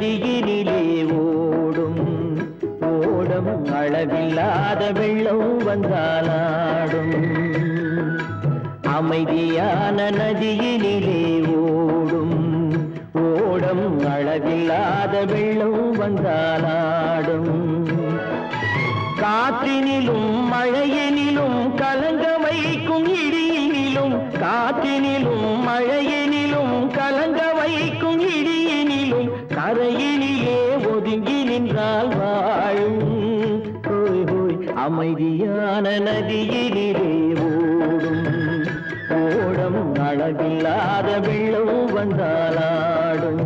நதியினிலே ஓடும் ஓடம் அளவில்லாத வெள்ளம் வந்தாலாடும். அமைதியான நதியினிலே ஓடும் ஓடம் அளவில்லாத வெள்ளம் வந்தாலாடும். காற்றினிலும் மழையினிலும் கலங்க வைக்கும் இடியினிலும், காற்றினிலும் மழையினிலும் கலங்க வைக்கும் இடியினிலும் கரையினிலே ஒதுங்கி நின்றால் வாழும். ஹோய் ஹோய் அமைதியான நதியினிலே ஓடும் ஓடம் அளவில்லாத வெள்ளம் வந்தாலாடும்.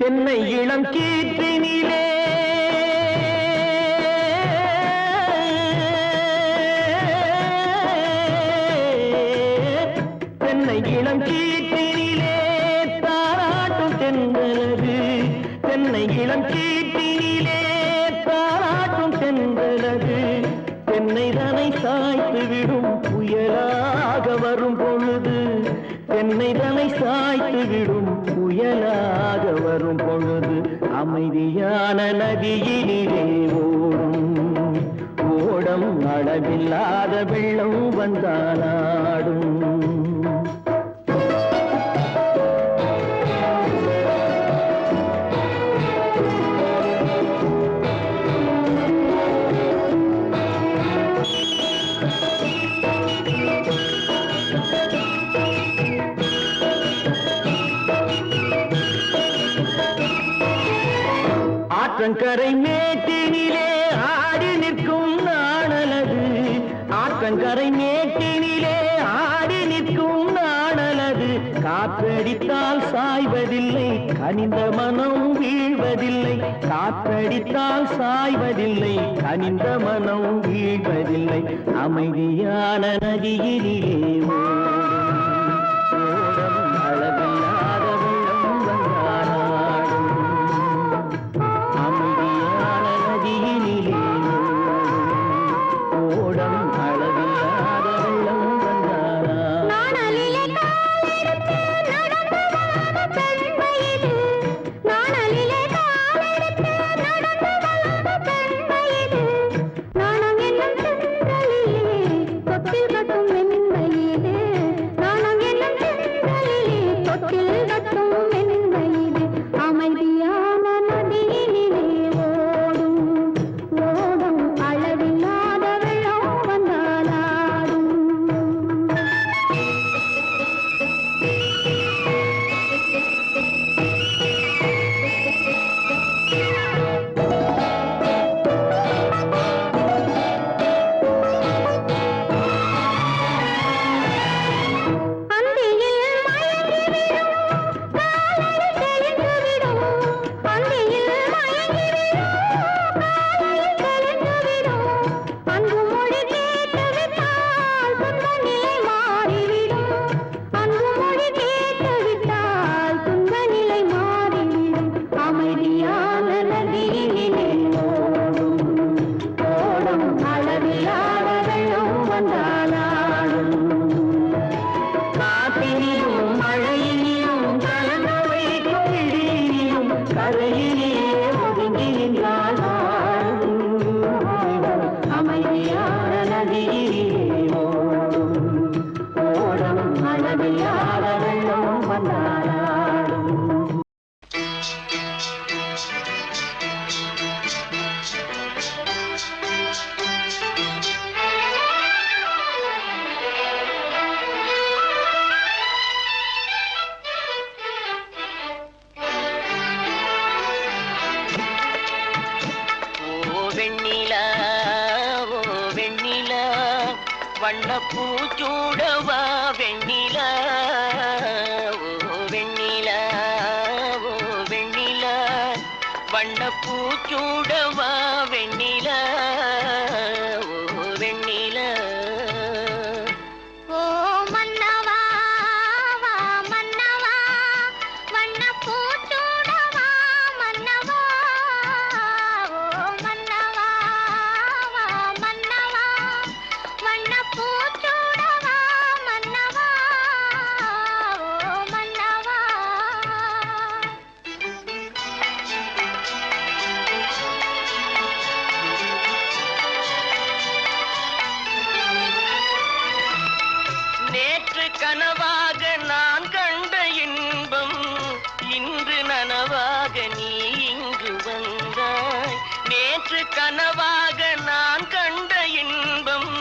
தென்னை இளம் கீற்றினிலே தென்னை இளம் கீற்றினிலே தாராட்டும் தென்றலது. தென்னை இளம் கீற்றினிலே தாராட்டும் தென்றலது. தென்னை தனை சாய்த்து விடும் புயலாக வரும் பொழுது, தென்னை தனை சாய்த்து விடும் புயலாக வரும் பொழுது அமைதியான நதியினிலே ஓடும் ஓடம் அளவில்லாத வெள்ளம் வந்தாலாடும். ஆற்றங்கரை மேட்டினிலே ஆடி நிற்கும் நாணலது. ஆற்றங்கரை மேட்டினிலே ஆடி நிற்கும் நாணலது. காற்றடித்தால் சாய்வதில்லை, கனிந்த மனம் வீழ்வதில்லை. காற்றடித்தால் சாய்வதில்லை, கனிந்த மனம் வீழ்வதில்லை. அமைதியான நதியினிலே ஓடும் அளவில்லாத வெள்ளம் வந்தாலாடும். அமைதியான நதியினிலே ஓடம் அளவில்லாத வெள்ளம் வந்தாலாடும். வண்ணப்பூச்சூடவா வெண்ணிலா ஓ வெண்ணிலா ஓ வெண்ணிலா வண்ணப்பூச்சூடவா வெண்ணிலா ஓ வெண்ணிலா ஓ மன்னவா வா மன்னவா வண்ணப்பூ இன்று நனவாக நீ இங்கு வந்தாய். நேற்று கனவாக நான் கண்ட இன்பம்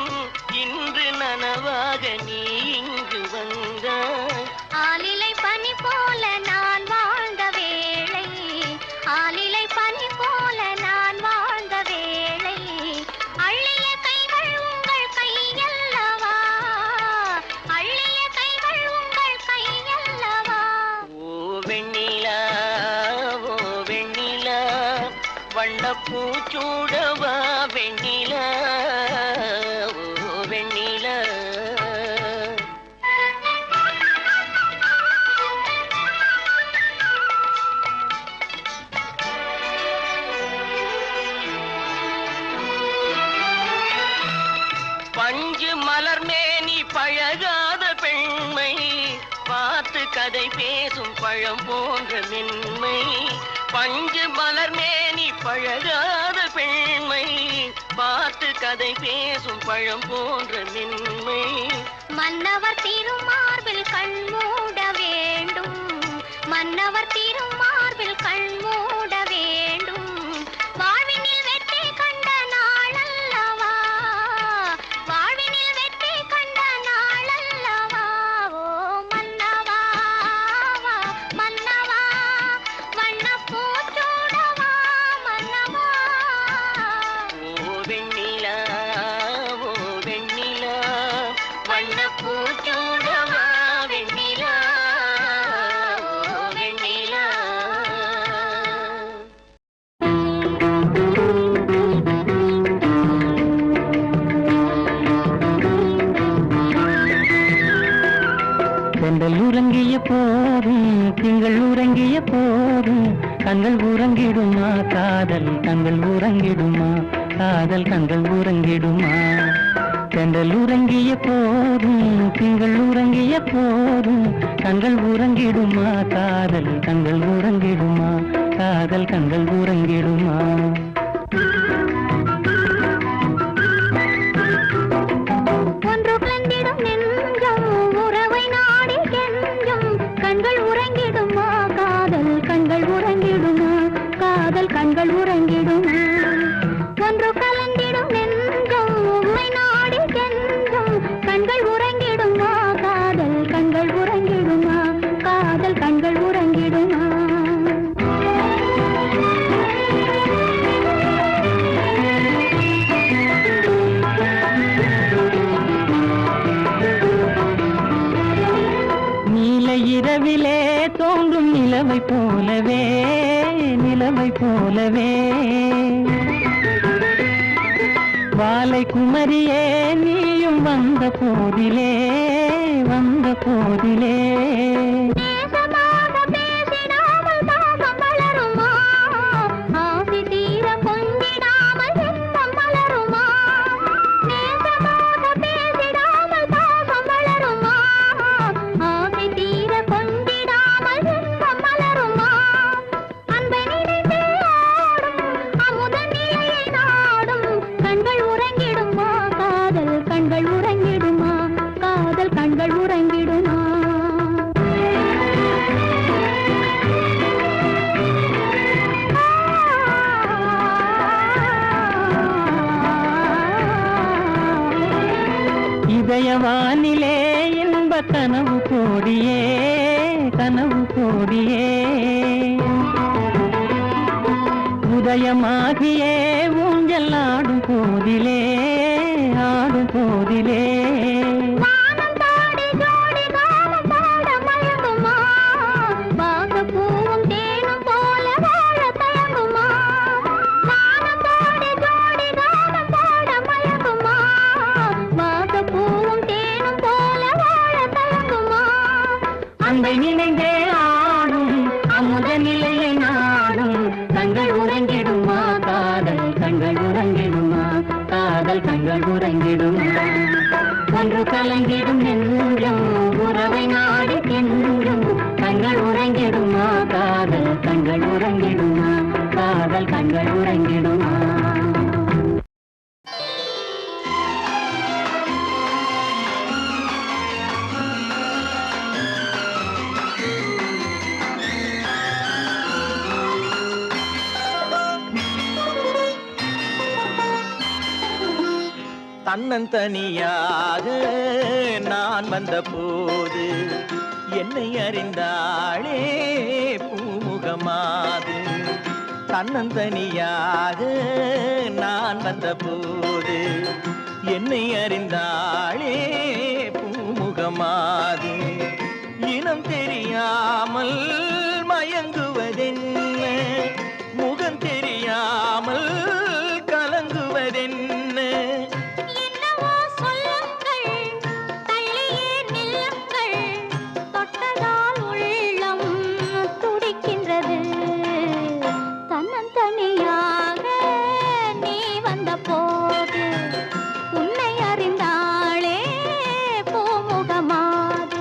இன்று நனவாக நீ இங்கு வந்தாய். ஆலிலை பனி போல நான் வாழ்ந்த வேளை, ஆலிலை பனி போல நான் வாழ்ந்த வேளை, அள்ளிய கைகள் உங்கள் கையல்லவா, அள்ளிய கைகள் உங்கள் கையல்லவா. ஓ வெண்ணிலா, ஓ வெண்ணிலா, வண்ணப்பூச்சூடவா வெண்ணிலா, ஓ வெண்ணிலா. பஞ்சு மலர் மேனி பழகாத பெண்மை, பார்த்து கதை பேசும் பழம் போன்ற மென்மை. பஞ்சு மலர் மேனி பழகாத பெண்மை, பார்த்து கதை பேசும் பழம் போன்ற மென்மை. மன்னவர் திருமார்பில் கண் மூட வேண்டும், மன்னவர் திருமார்பில் கண் மூட வேண்டும், வாழ்வினில் வெற்றி கண்ட நாளல்லவா, வாழ்வினில் வெற்றி கண்ட நாளல்லவா. ஓ மன்னவா, மன்னவா, வண்ணப்பூச்சூடவா மன்னவா. ஓ வெண்ணிலா, ஓ வெண்ணிலா, வண்ணப்பூச்சூடவா வெண்ணிலா, ஓ வெண்ணிலா. செந்தல் உறங்கிய போதும் திங்கள் உறங்கிய போதும் கண்கள் உறங்கிடுமா காதல் கண்கள் உறங்கிடுமா காதல் கண்கள் உறங்கிடுமா. செந்தல் உறங்கிய போதும் திங்கள் உறங்கிய போதும் கண்கள் உறங்கிடுமா காதல் கண்கள் உறங்கிடுமா காதல் கண்கள் உறங்கிடுமா. ஒன்று கண்டிடும் நெஞ்சம் உறவை நாடி கெஞ்சும் கண்கள் உறங்கிடுமா காதல் கண்கள் உறங்கிடுமா காதல் கண்கள் உறங்கிடுமா. ஒன்று கலந்திடும் நெஞ்சம் உறவை நாடி கெஞ்சும் கண்கள் உறங்கிடுமா காதல் கண்கள் உறங்கிடுமா காதல் கண்கள் உறங்கிடுமா. இரவிலே தோன்றும் நிலவை போலவே நிலவை போலவே வாலை குமரியே நீயும் வந்த போதிலே வந்த போதிலே. இதயவானிலே இன்ப கனவு கோடியே கனவு கோடியே உதயமாகியே ஊஞ்சல் ஆடும் போதிலே ஆடும் போதிலே. அன்பை நினைந்தே ஆடும் அமுத நிலையை நாடும் கண்கள் உறங்கிடுமா காதல் கண்கள் உறங்கிடுமா காதல் கண்கள் உறங்கிடுமா. ஒன்று கலங்கிடும் நெஞ்சம் உறவை நாடி கெஞ்சும் கண்கள் உறங்கிடுமா காதல் கண்கள் உறங்கிடுமா காதல் கண்கள் உறங்கிடுமா. தன்னந்தனியாக நான் வந்த போது என்னை அறிந்தாளே பூமுகமாது. தன்னந்தனியாக நான் வந்த போது என்னை அறிந்தாளே பூமுகமாது. இனம் தெரியாமல் மயங்குவதென்ன, முகம் தெரியாமல் கலங்குவதென்ன. என்னவோ சொல்லுங்கள், தள்ளியே நில்லுங்கள், தொட்டதால் உள்ளம் துடிக்கின்றது. தன்னந்தனியாக நீ வந்த போது உன்னை அறிந்தாளே பூமுகமாது.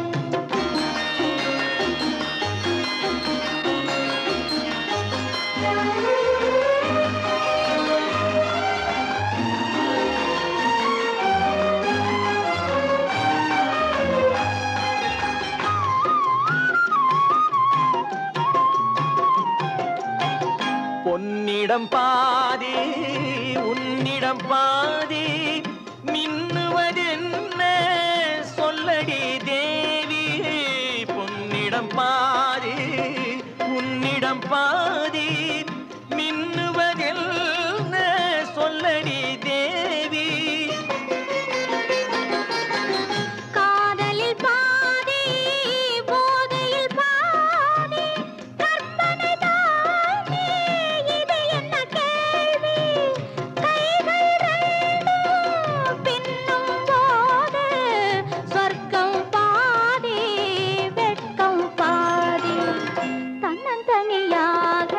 பொன்னிடம் பாதி உன்னிடம் பாதி மின்னுவதென்ன சொல்லடி தேவி. பொன்னிடம் பாதி உன்னிடம் பாதி மின்னுவதென்ன சொல்லடி தேவி. காதலில் பாதி, போதையில் பாதி, கற்பனை தானே இது என்ன கேள்வி? கைகள் ரெண்டும் பின்னும் போது சொர்க்கம் பாதி, வெட்கம் பாதி. தன்னந்தனியாக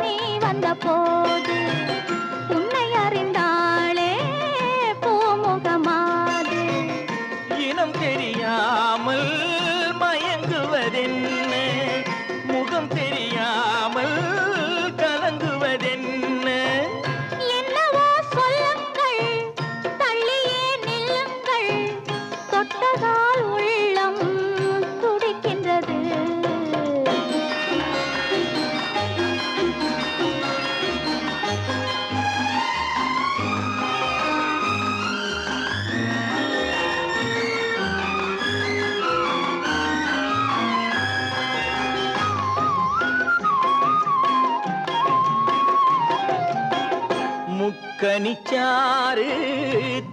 நீ வந்த போது உன்னை அறிந்தாளே பூமுகமாது. இனம் தெரியாமல் மயங்குவதென்ன, முகம் தெரியாமல் கலங்குவதென்ன. என்னவோ சொல்லுங்கள், தள்ளியே நில்லுங்கள், தொட்டதால் உள்ளம் துடிக்கின்றது. முக்கனிச்சாறு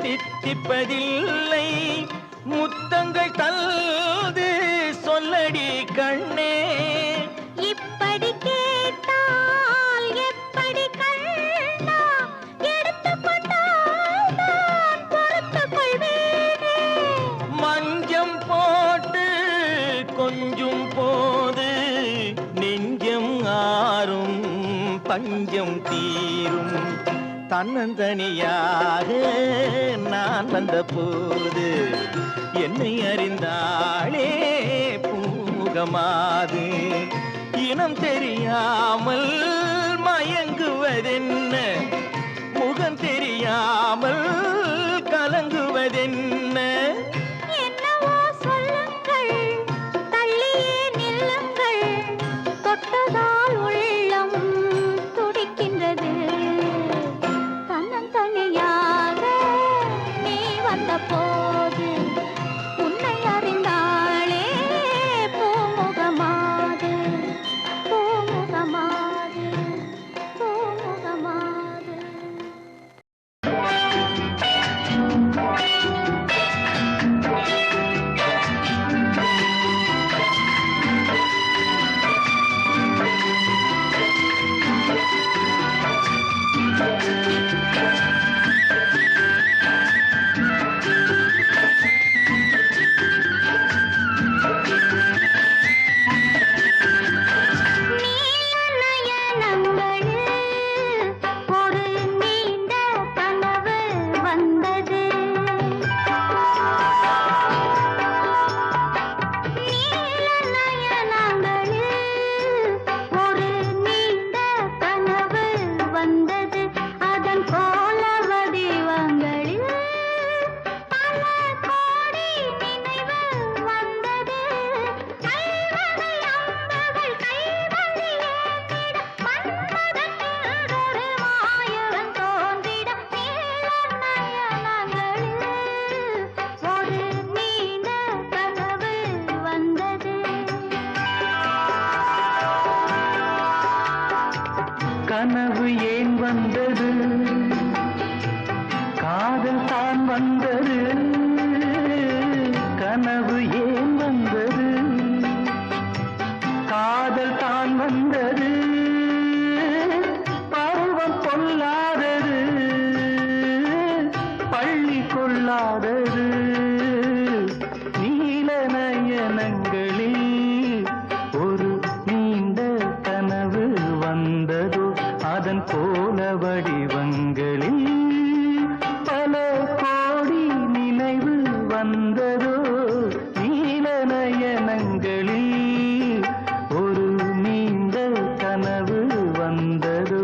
தித்திப்பதில்லை, முத்தங்கள் தந்து சொல்லடி கண்ணே. இப்படி கேட்டால் எப்படி கண்ணா, எடுத்துக்கொண்டால் நான் பொறுத்துக் கொள்வேனே. மஞ்சம் போட்டு கொஞ்சம் போது நெஞ்சம் ஆறும் பஞ்சம் தீரும். தன்னந்தனியாக நான் வந்த போது என்னை அறிந்தாளே பூமுகமாது. இனம் தெரியாமல் மயங்குவதென்ன, முகம் தெரியாமல் கலங்குவதென்ன. என்னவோ சொல்லுங்கள், தள்ளியே நில்லுங்கள், தொட்டதால் உள்ளம் துடிக்கின்றது. தன்னந்தனியாக நீ வந்த போது உன்னை அறிந்தாளே பூமுகமாது, பூமுகமாது, பூமுகமாது. கனவு ஏன் வந்தது காதல் தான் வந்தது கனவு ஏன் வந்தது காதல் தான் வந்தது பருவம் கொள்ளாதது பள்ளி கொள்ளாதது நீல நயனங்களில் ஒரு நீண்ட கனவு வந்தது அதன் கோல வடிவங்களில் பல கோடி நினைவு வந்ததோ நீல நயனங்களில் ஒரு நீண்ட கனவு வந்ததோ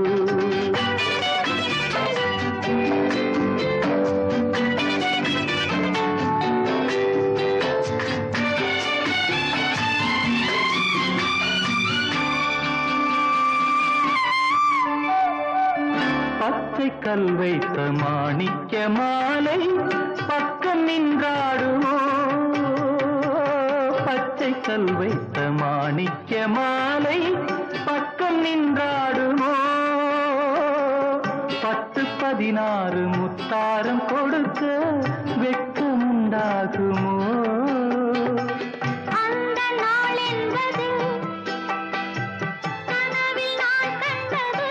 பச்சை கல் வைத்த மாணிக்க மாலை பக்கம் நின்றாடுமோ பச்சை கல் வைத்த மாணிக்க மாலை பக்கம் நின்றாடுமோ 10-16 முத்தாரம் கொடுக்க வெட்கமுண்டாகுமோ அந்த நாள் என்பது கனவில் நான் கண்டது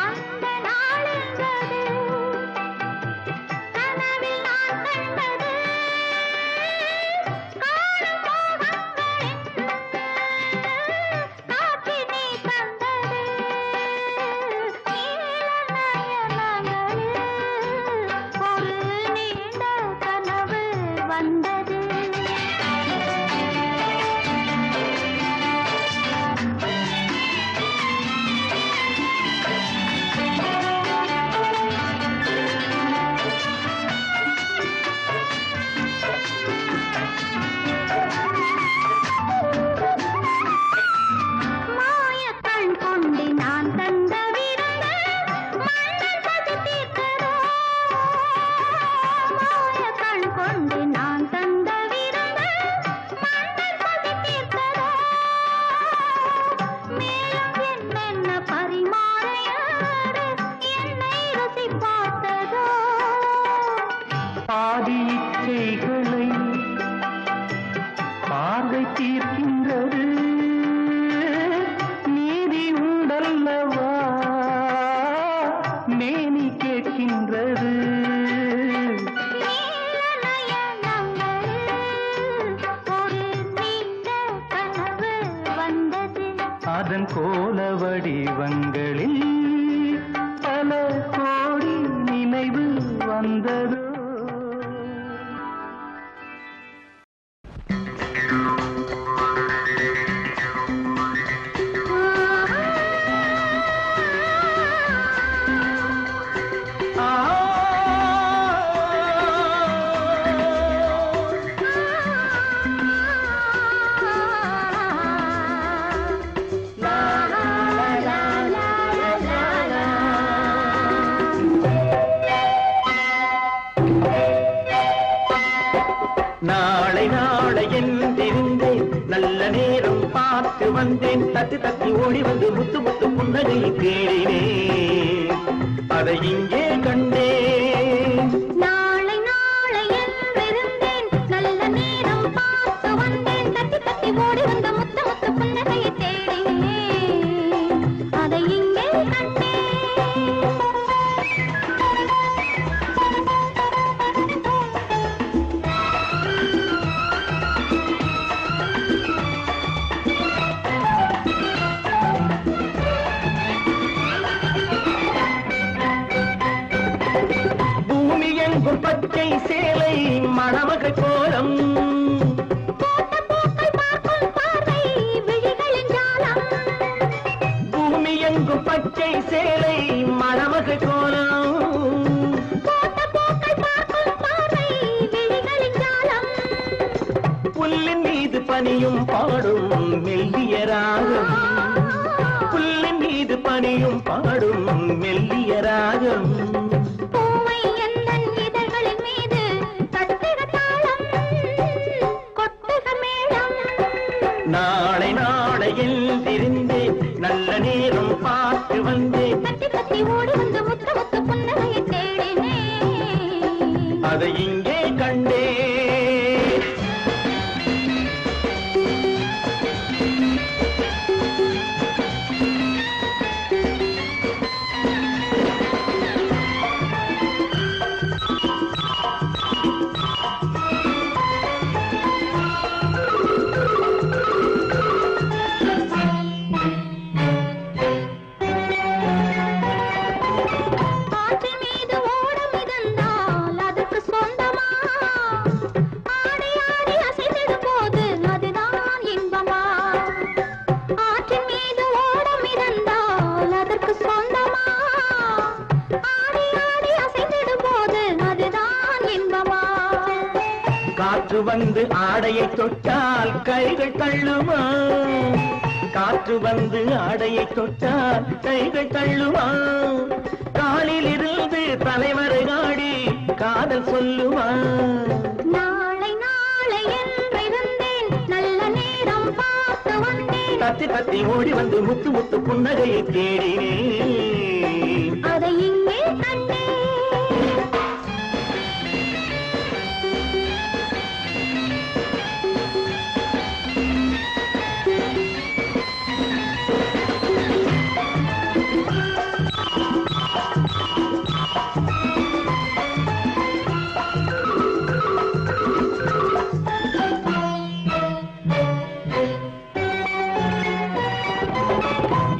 அந்த நாள் என்பது கனவில் நான் கண்டது காணும் மோகங்களின் காட்சி நீ தந்தது நீல நயனங்களில் ஒரு நீண்ட கனவு வந்தது மாயக்கண் கொண்டு நான் தந்த விருந்து மன்னன் பசி தீர்த்ததோ மாயக்கண் கொண்டு நான் தந்த விருந்து மன்னன் பசி தீர்த்ததோ மேலும் என்னென்ன பரிமாறையாறு என்னை ருசி பார்த்ததோ பாதி இச்சைகளை பார்வை தீர்க்கின்றது நீதி உண்டல்லவா மேனி கேட்கின்றது நீல நயனங்களில் ஒரு நீண்ட கனவு வந்தது அதன் கோல வடிவங்களில் பல கோடி நினைவு வந்ததோ நாளை நாளை என்றிருந்தேன் நல்ல நேரம் பார்த்து வந்தேன் தட்டி தட்டி ஓடி வந்து முத்து முத்து புன்னகையை தேடினேன் அதை இங்கே கண்டேன் நாளை நாளை என்றிருந்தேன் நல்ல நேரம் பார்த்து வந்தேன் தட்டி தட்டி ஓடி வந்த முத்து முத்து புன்னகையை தேடினேன் அதை இங்கே கண்டேன் பூமி எங்கும் பச்சை சேலை மணமகள் கோலம் போட்ட பூக்கள் பார்க்கும் பார்வை விழிகளின் ஜாலம் பூமி எங்கும் பச்சை சேலை மணமகள் கோலம் போட்ட பூக்கள் பார்க்கும் பார்வை விழிகளின் ஜாலம் புல்லின் மீது பனியும் பாடும் மெல்லிய ராகம் புல்லின் மீது பனியும் பாடும் மெல்லிய ராகம் பூவை எந்தன் இதழ்களின் மீது தட்டுக தாளம் கொட்டுக மேளம் நாளை நாளை எழுந்திருந்தேன் நல்ல நேரம் பார்த்து வந்தேன் தட்டி தட்டி ஓடி வந்து முத்த முத்த புன்னகையை தேடினேன் அதை இங்கே கண்டேன் ஆற்றின் மீது ஓடம் மிதந்தால் அதற்கு சொந்தமா ஆடி ஆடி அசைந்திடும் போது அதுதான் இன்பமா ஆற்றின் மீது ஓடம் மிதந்தால் அதற்கு சொந்தமா ஆடி ஆடி அசைந்திடும் போது அதுதான் இன்பமா காற்று வந்து ஆடையை தொட்டால் கைகள் தள்ளுமா காற்று வந்து ஆடையை தொட்டால் கைகள் தள்ளுமா காலில் இருந்து தலைவரை ஆடி காதல் சொல்லுமா நாளை நாளை என்றிருந்தேன் நல்ல நேரம் பார்த்து வந்தேன் தத்தி தத்தி ஓடி வந்து முத்து முத்து புன்னகையை தேடினேன் அதை இங்கே கண்டேன்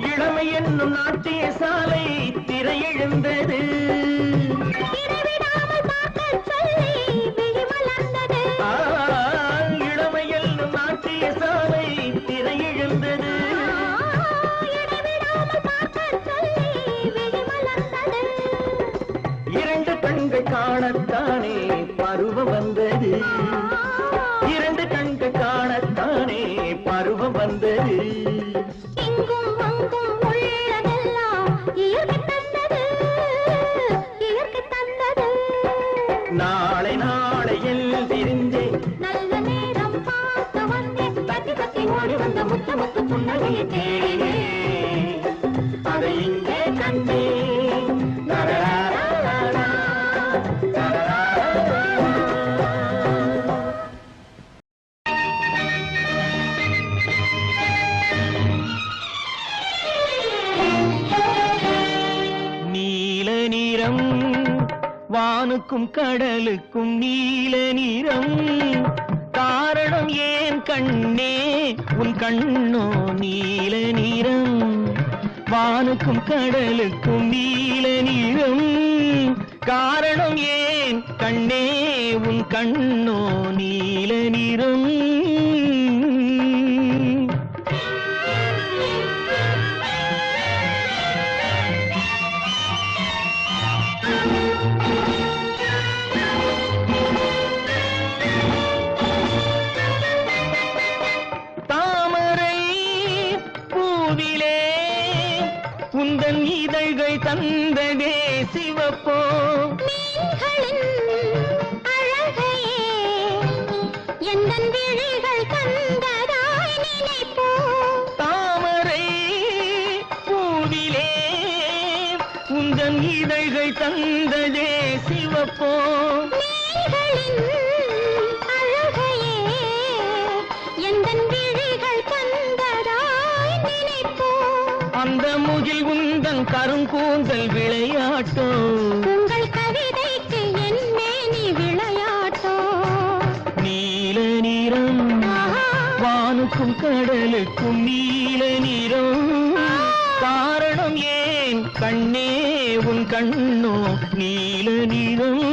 இளமை என்னும் நாட்டிய சாலை திரையெழுந்தது இடைவிடாமல் பார்க்கச் சொல்லி விழி மலர்ந்தது இளமை என்னும் நாட்டிய சாலை திரையெழுந்தது இடைவிடாமல் பார்க்கச் சொல்லி விழி மலர்ந்தது இரண்டு கண்கள் காணத்தானே பருவம் வந்தது இரண்டு கண்கள் காணத்தானே பருவம் வந்தது இங்கும் அங்கும் உள்ளதெல்லாம் இயற்கை தந்தது இயற்கை தந்தது நாளை நாளை எழுந்திருந்தேன் நல்ல நேரம் பார்த்து வந்தேன் தட்டி தட்டி ஓடி வந்த முத்த முத்த புன்னகையை தேடினேன் அதை இங்கே கண்டேன் தரராரராரா, தரராரராரா. நீல நிறம் வானுக்கும் கடலுக்கும் நீல நிறம் காரணம் ஏன் கண்ணே உன் கண்ணோ நீல நிறம் வானுக்கும் கடலுக்கும் நீல நிறம் காரணம் ஏன் கண்ணே உன் கண்ணோ நீல நிறம் தாமரை பூவிலே உந்தன் இதழ்கள் தந்ததே சிவப்போ மீன்களின் அழகையே எந்தன் விழிகள் தந்ததாய் நினைப்போ தாமரை பூவிலே உந்தன் இதழ்கள் தந்ததே சிவப்போ மீன்களின் அழகையே எந்தன் விழிகள் தந்ததாய் நினைப்போ அந்த முகில் உந்தன் கருங்கூந்தல் விளையாட்டோ உங்கள் கவிதைக்கு என் மேனி விளையாட்டோ நீல நிறம் வானுக்கும் கடலுக்கும் நீல நிறம் காரணம் ஏன் கண்ணே உன் கண்ணோ நீல நிறம்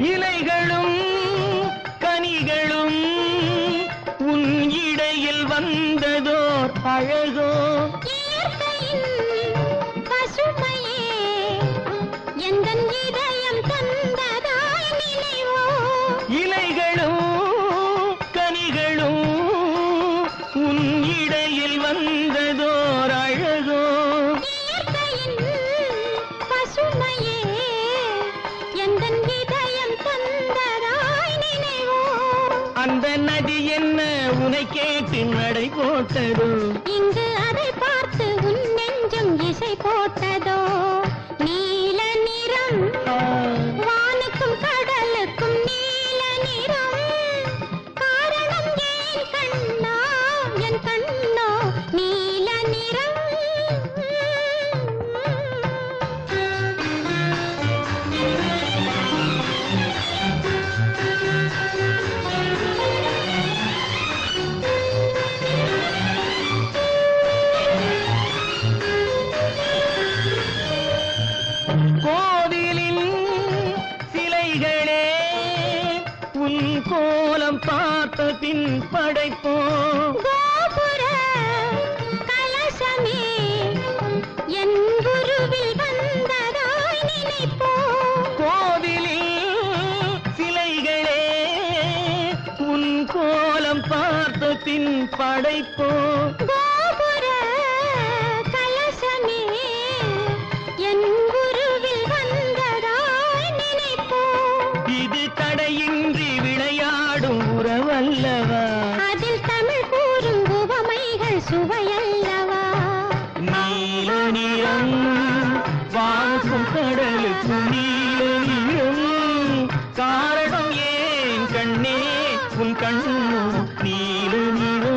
இலைகளும் கனிகளும் உன் இடையில் வந்ததோர் அழகோ இயற்கையின் பசுமையே எந்தன் இதயம் தந்ததாய் நினைவோ அந்த நதி என்ன உனை கேட்டு நடை போட்டதோ இங்கு அதை பார்த்து உன் நெஞ்சம் இசை போட்டதோ நீல நிறம் வானுக்கும் கடலுக்கும் நீல நிறம் காரணம் ஏன் கண்ணா என் கண்ணோ நீல நிறம் கோவிலின் சிலைகளே உன் கோலம் பார்த்த பின் படைப்போம் கோபுர கலசமே என் குருவில் வந்ததாய் நினைப்போம் கோவிலில் சிலைகளே உன் கோலம் பார்த்த பின் படைப்போம் கோபுர கலசமே என் குருவில் வந்ததாய் நினைப்போம் இது தடையின்றி விளையாடும் உறவல்லவா அதில் தமிழ் கூறும் உவமைகள் சுவையல்லவா நீல நிறம் வானுக்கும் கடலுக்கும் நீல நிறம் காரணம் ஏன் கண்ணே உன் கண்ணு நீல நிறம்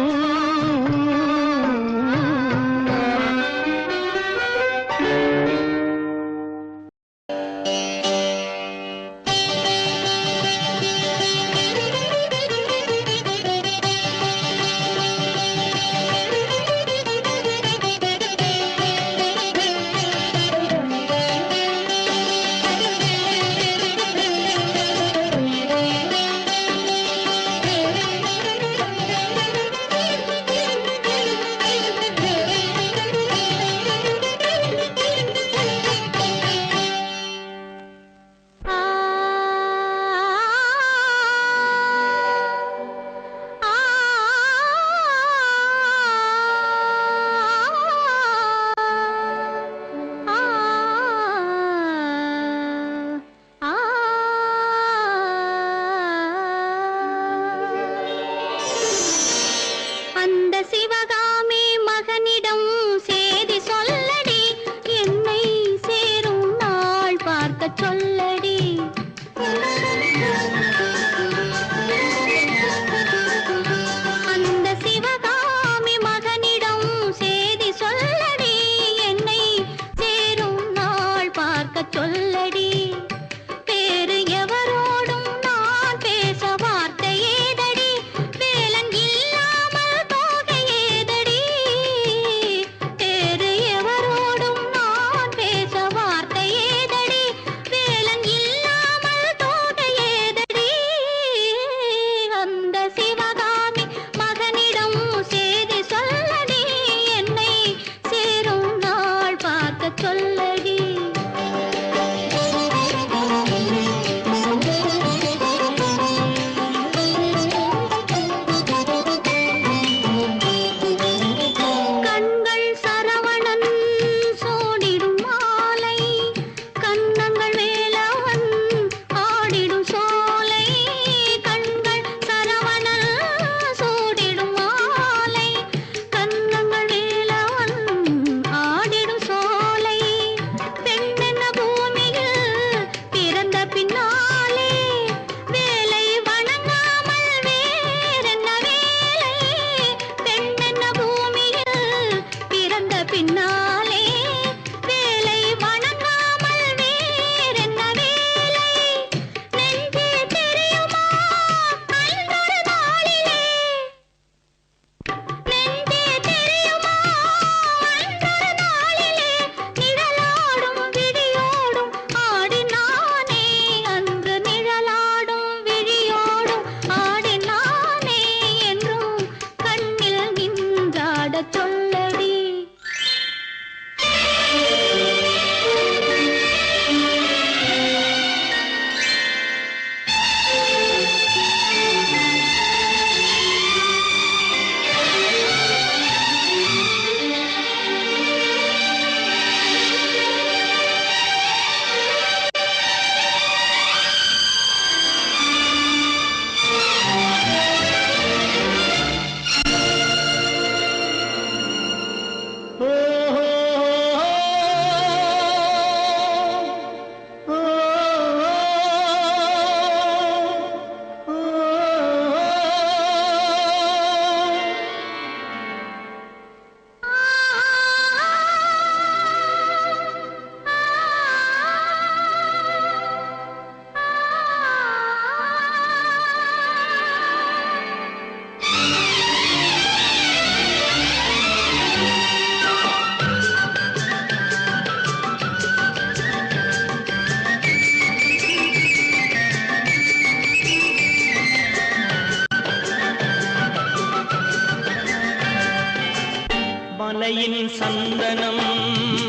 சந்தனம்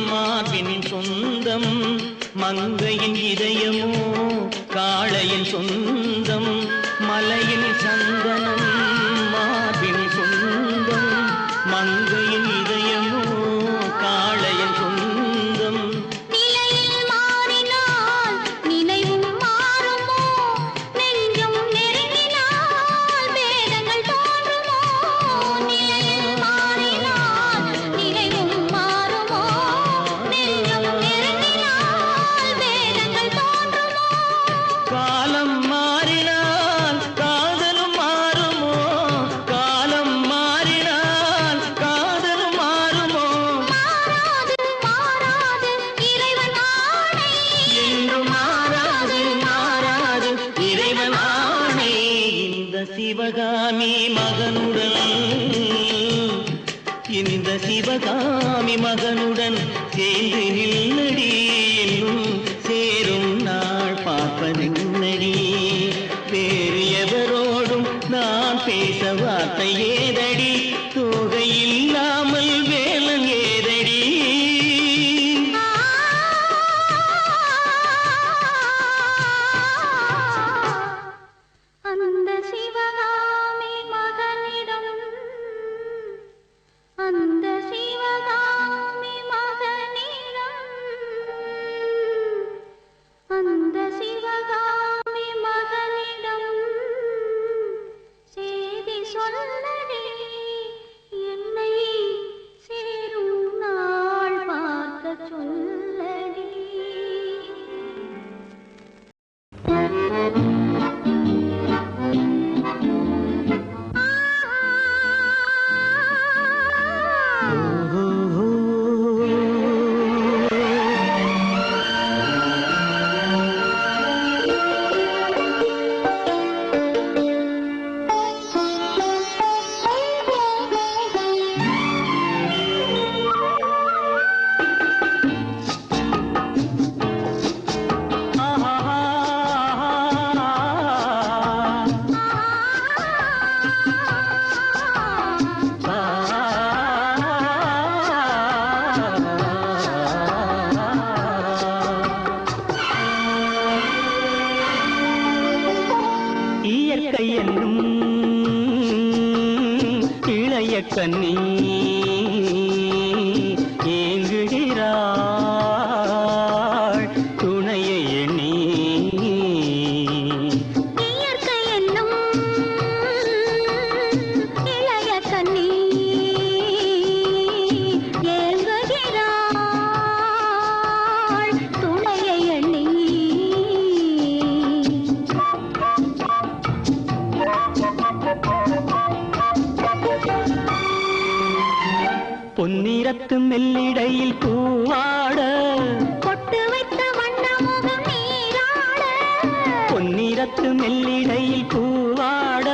மார்பின் சொந்தம் மங்கையின் இதயமோ காளையின் சொந்தம் மலையின் சந்தனம் மார்பின் சொந்தம் மங்கையின் இதயமோ காளையின் சொந்தம் நிலையில் மாறினால் நினைவும் மாறுமோ நெஞ்சம் நெருங்கினால் வேதங்கள் தோன்றுமோ நிலையில் மாறினால் நினைவும் மாறுமோ நெஞ்சம் நெருங்கினால் வேதங்கள் தோன்றுமோ காலம் மாறினால் காதலும் மாறுமோ காலம் மாறினால் காதலும் மாறுமோ மாறாது மாறாது இறைவன் ஆணை என்றும் மாறாது மாறாது இறைவன் ஆணை இந்த சிவகாமி மகனுடன் இந்த சிவகாமி மகனுடன் சேர்ந்து நில்லடி என்னும் சேரும் நாள் பார்ப்பதென்னடி வேறு எவரோடும் நான் பேச வார்த்தை ஏதடி தோகை இல்லாமல் வேலன் ஏதடி அந்த சிவகாமி மகனிடம் அந்த சிவகாமி மகனிடம் அந்த சிவகாமி மகனிடம் செய்தி சொல்லடி என்னை சேரும் நாள் பார்க்க சொல்லடி இயற்கை என்னும் இளைய கண்ணி ஏங்குகிறாள் துணையை எண்ணி இயற்கை என்னும் இளைய கன்னி ஏங்குகிறாள் துணையை எண்ணி பொன்னிறத்து மெல்லிடையில் பூவாட பொட்டு வைத்த வண்ணமுகம் நீராட பொன்னிறத்து மெல்லிடையில் பூவாட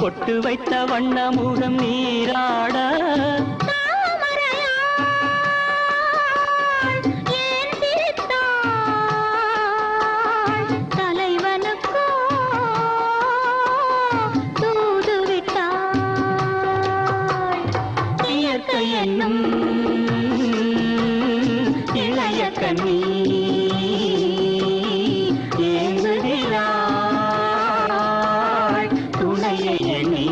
பொட்டு வைத்த வண்ணமுகம் நீராட தாமரையாள் ஏன் சிரித்தாள் தலைவனுக்கோ தூது விட்டாள் இயற்கை என்னும் இளைய கண்ணி ஏங்குகிறாள் துணையை எண்ணி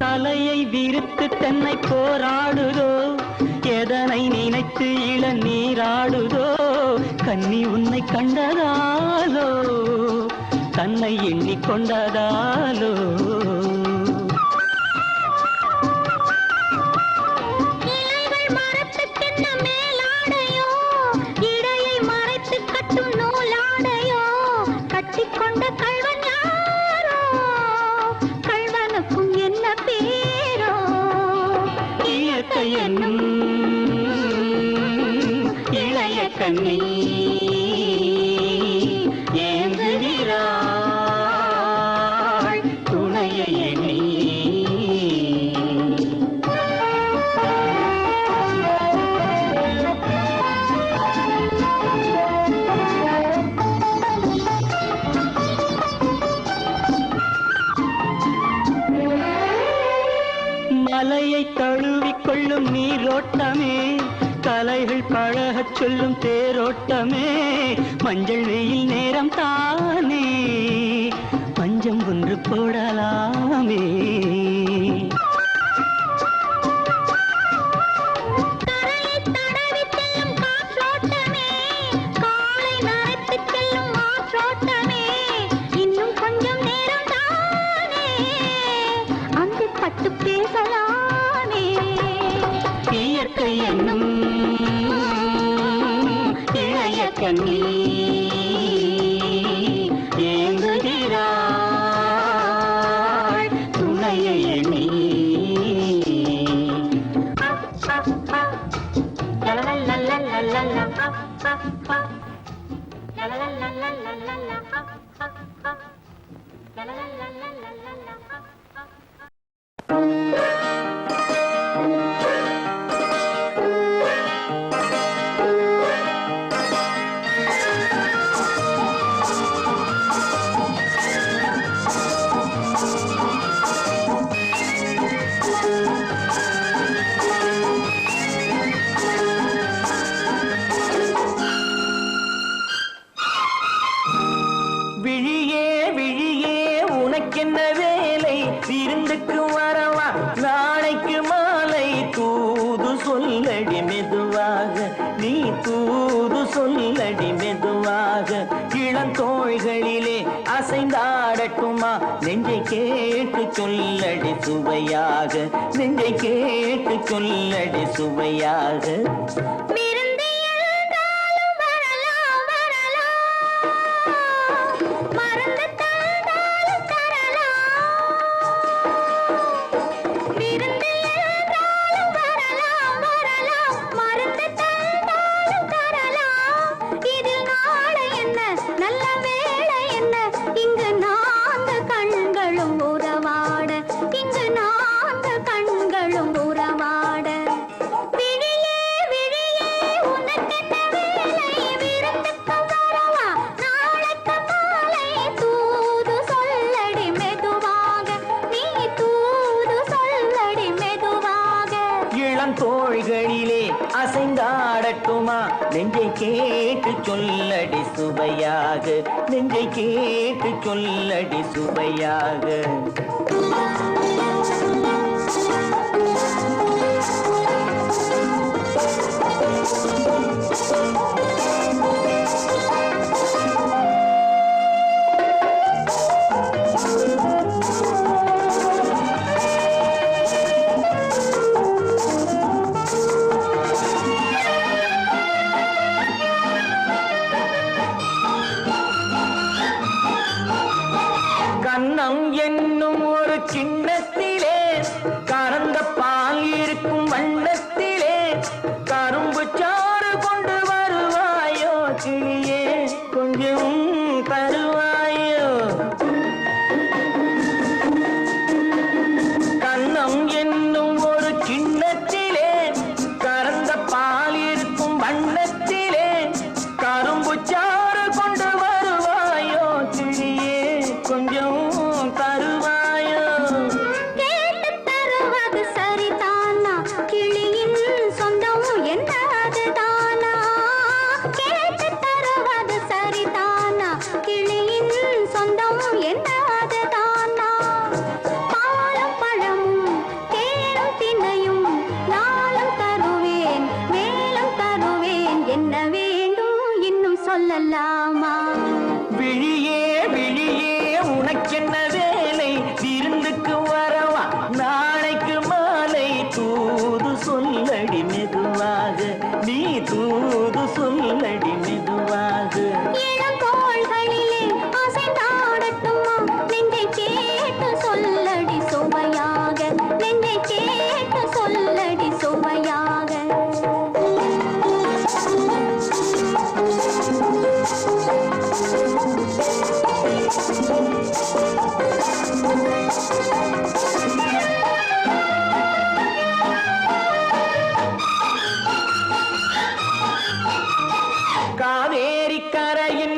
தலையை விரித்து தென்னை போராடுதோ எதனை நினைத்து இளநீராடுதோ கன்னி உன்னை கண்டதாலோ தன்னை எண்ணிக்கொண்டதாலோ இலைகள் மரத்துக்கென்ன மேலாடையோ இடையை மறைத்து கட்டும் நூலாடையோ கட்டிக்கொண்ட கள்வன் யாரோ கள்வனுக்கும் என்ன பேரோ இயற்கை என்னும் இளைய கண்ணி ஏங்குகிறாள் துணையை எண்ணி பாடமே கலைகள் பழகச் சொல்லும் தேரோட்டமே மஞ்சள் வெயில் நேரம் தானே பஞ்சம் ஒன்று போடலாமே இயற்கை என்னும் இளைய கண்ணி ஏங்குகிறாள் துணையை எண்ணி விழியே விழியே உனக்கென்ன வேலை விருந்துக்கு வரவா நாளைக்கு மாலை தூது சொல்லடி மெதுவாக நீ தூது சொல்லடி மெதுவாக இளந்தோள்களிலே அசைந்தாடட்டுமா நெஞ்சை கேட்டு சொல்லடி சுவையாக நெஞ்சை கேட்டு சொல்லடி சுவையாக தோள்களிலே அசைந்தாடட்டுமா நெஞ்சை கேட்டு சொல்லடி சுவையாக நெஞ்சை கேட்டு சொல்லடி சுவையாக கண்ணம் என்னும் ஒரு கிண்ணத்திலே கறந்த பால் இருக்கும் வண்ணத்திலே கரும்பு சாறு கொண்டு வருவாயோ கிளியே கொஞ்சம் தருவாயோ கண்ணம் என்னும் ஒரு கிண்ணத்திலே கறந்த பால் இருக்கும் வண்ணத்திலே கரும்பு சாறு கொண்டு வருவாயோ கிளியே கொஞ்சம் தருவாயோ கேட்டு தருவது சரிதானா கிளியின் சொந்தம் என்னது தானா கேட்டு தருவது சரிதானா கிளியின் சொந்தம் என்னது தானா பாலும் பழமும் தேனும் தினையும் நாளும் தருவேன் மேலும் தருவேன் என்ன வேண்டும் இன்னும் சொல்லலாமா விழியே விழியே உனக்கென்ன வேலை விருந்துக்கு வரவா நாளைக்கு மாலை தூது சொல்லடி மெதுவாக நீ தூது சொல்லடி மெதுவாக இளங்கோள்களிலே அசைந்தாடட்டுமா நெஞ்சை கேட்டு சொல்லடி சுவையாக நெஞ்சை கேட்டு சொல்லடி சுவையாக காவேரி கரையின்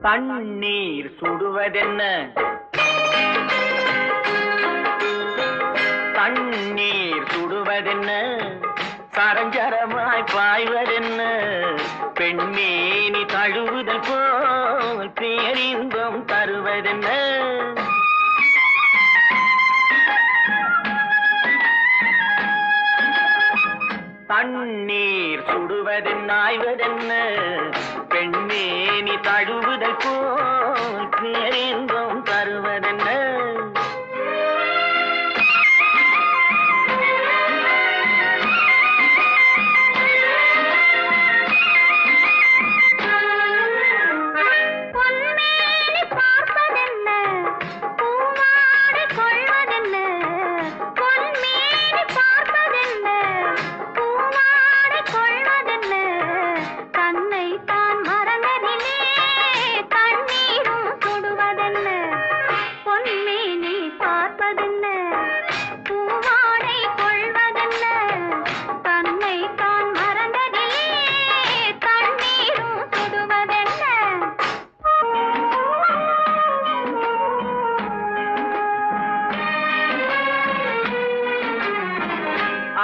தண்ணீர் சுடுவதென்ன தண்ணீர் சுடுவதென்ன சரஞ்சரமாய் பாய்வதென்ன பெண்மேனி தழுவுதல் போல் பேரின்பம் தருவதென்ன தண்ணீர் சுடுவதென்ன ஆய்வதென்ன பெண்மேனி தழுவுதல் போல் பேரின்பம் தருவதென்ன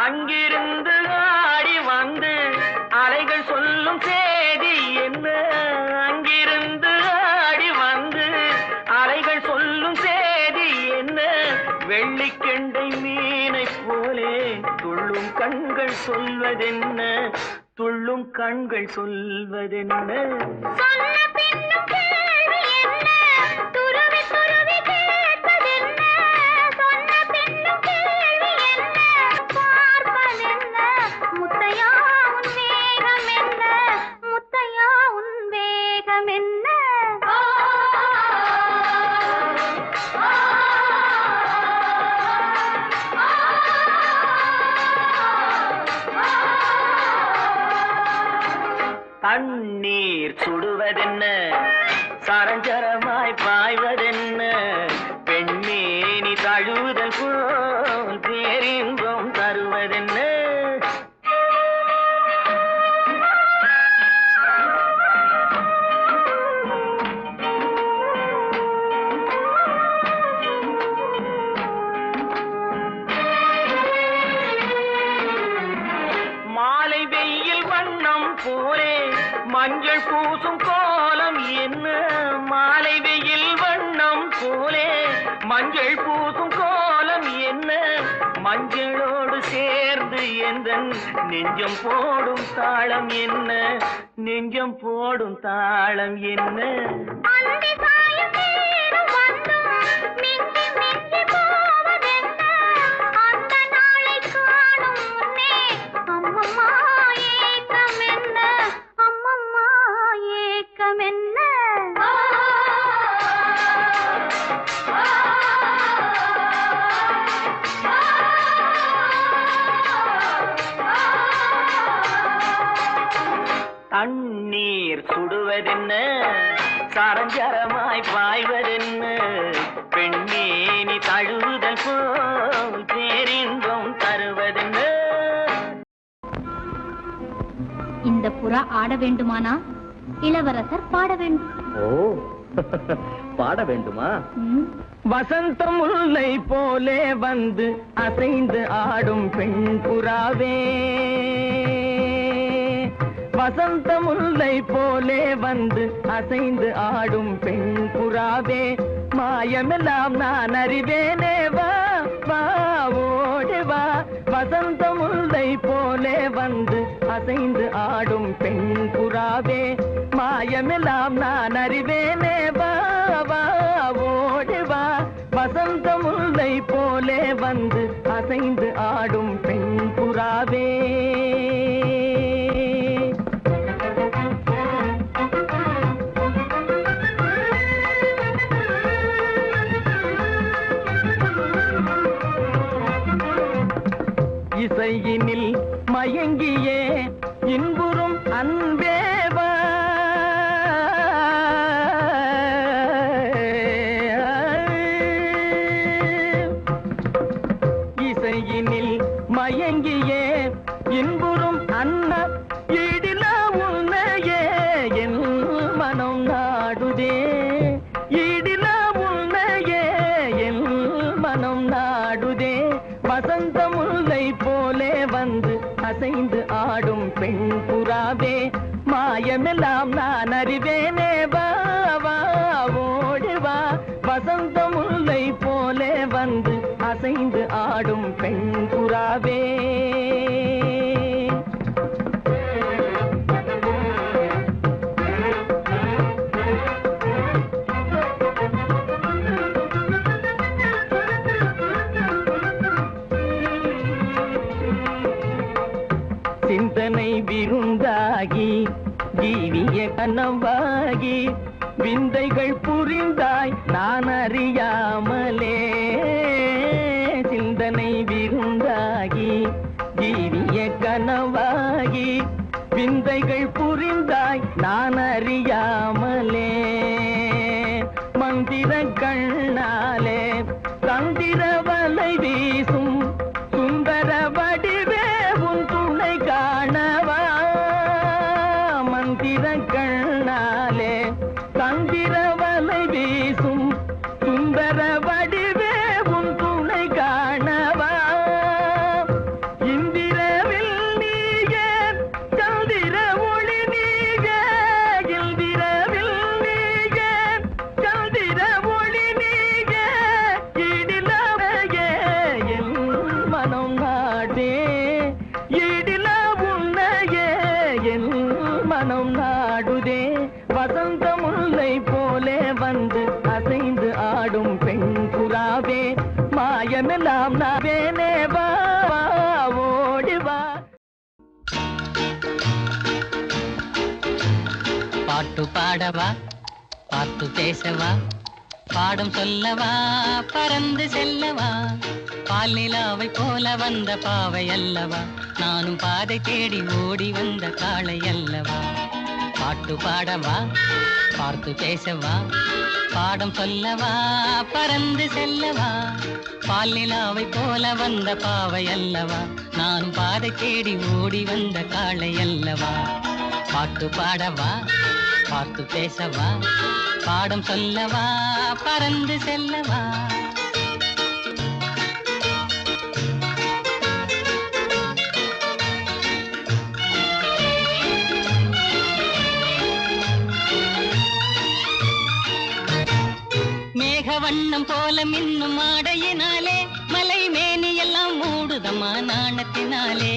அங்கிருந்து ஆடி வந்து அலைகள் சொல்லும் செய்தி என்ன அங்கிருந்து ஆடி வந்து அலைகள் சொல்லும் செய்தி என்ன வெள்ளிக்கெண்டை மீனை போலே துள்ளும் கண்கள் சொல்வதென்ன துள்ளும் கண்கள் சொல்வதென்ன தண்ணீர் சுடுவதென்ன சரஞ்சரமாய் பாய்வதென்ன பெண்மேனி தழுவுதல் போல் பேரின்பம் தருவதென்ன மாலை வெயில் வண்ணம் போலே மஞ்சள் பூசும் கோலம் என்ன மாலை வெயில் வண்ணம் போலே மஞ்சள் பூசும் கோலம் என்ன மஞ்சளோடு சேர்ந்து எந்தன் நெஞ்சம் போடும் தாளம் என்ன நெஞ்சம் போடும் தாளம் என்ன தண்ணீர் சுடுவதென்ன சரஞ்சரமாய் பாய்வதென்ன பெண்மேனி தழுவுதல் போல் பேரின்பம் தருவதென்ன இந்த புறா ஆட வேண்டுமானா இளவரசர் பாட வேண்டும். ஓ பாட வேண்டுமா? வசந்த முல்லை போலே வந்து அசைந்து ஆடும் பெண் புறாவே வசந்த முல்லை போலே வந்து அசைந்து ஆடும் பெண் புறாவே மாயமெல்லாம் நான் அறிவேனே வா வா ஓடி வா வசந்த முல்லை போலே வந்து அசைந்து ஆடும் பெண் புறாவே மாயமெல்லாம் நான் அறிவேனே வா வா ஓடி வா வசந்த முல்லை போலே வந்து அசைந்து ஆடும் பெண் புறாவே இசையினில் மயங்கியே இன்புறும் அன்பேவா இசையினில் மயங்கியே இன்புறும் அன்ன ஈடில உன்னையே என் மனம் நாடுதே நாடுதே வசந்த முல்லை போலே வந்து அசைந்து ஆடும் பெண் புறாவே மாயமெல்லாம் நான் அறிவேனே வா வா ஓடி வா வசந்த முல்லை போலே வந்து அசைந்து ஆடும் பெண் புறாவே சிந்தனை விருந்தாகி ஜீவிய கனவாகி விந்தைகள் புரிந்தாய் நான் அறியாமலே சிந்தனை விருந்தாகி ஜீவிய கனவாகி விந்தைகள் புரிந்தாய் நான் அறியாமலே மந்திர கண்ணாலே தந்திர வலை வீசும் சுந்தர வடிவே உன் துணை காணவா மந்திர கண்ணாலே தந்திர வலை வீசும் சுந்தர வடிவே உன் துணை காணவா இந்திரவில் நீயே சந்திர ஒளி நீயே இந்திரவில் நீயே சந்திர ஒளி நீயே இடிலவையே என் மனம் நாடே இடில உன்னையே என் மனம் நாடுதே வசந்த முல்லை போலே வந்து அசைந்து ஆடும் பெண் புறாவே மாயமெல்லாம் நாவேனே வா வா ஓடி வா பாட்டு பாடவா பாட்டு பேசவா பாடம் சொல்லவா பறந்து செல்லவா பால் நிலாவை போல வந்த பாவை அல்லவா நானும் பாதை தேடி ஓடி வந்த காளை அல்லவா பாட்டு பாடவா பார்த்து பேசவா பாடம் சொல்லவா பறந்து செல்லவா பால் நிலாவை போல வந்த பாவை அல்லவா நானும் பாதை தேடி ஓடி வந்த காளை அல்லவா பாட்டு பாடவா பார்த்து பேசவா பாடம் சொல்லவா பறந்து செல்லவா மேகவண்ணம் போல மின்னும் ஆடையினாலே மலை மேனி எல்லாம் மூடுதம்மா நாணத்தினாலே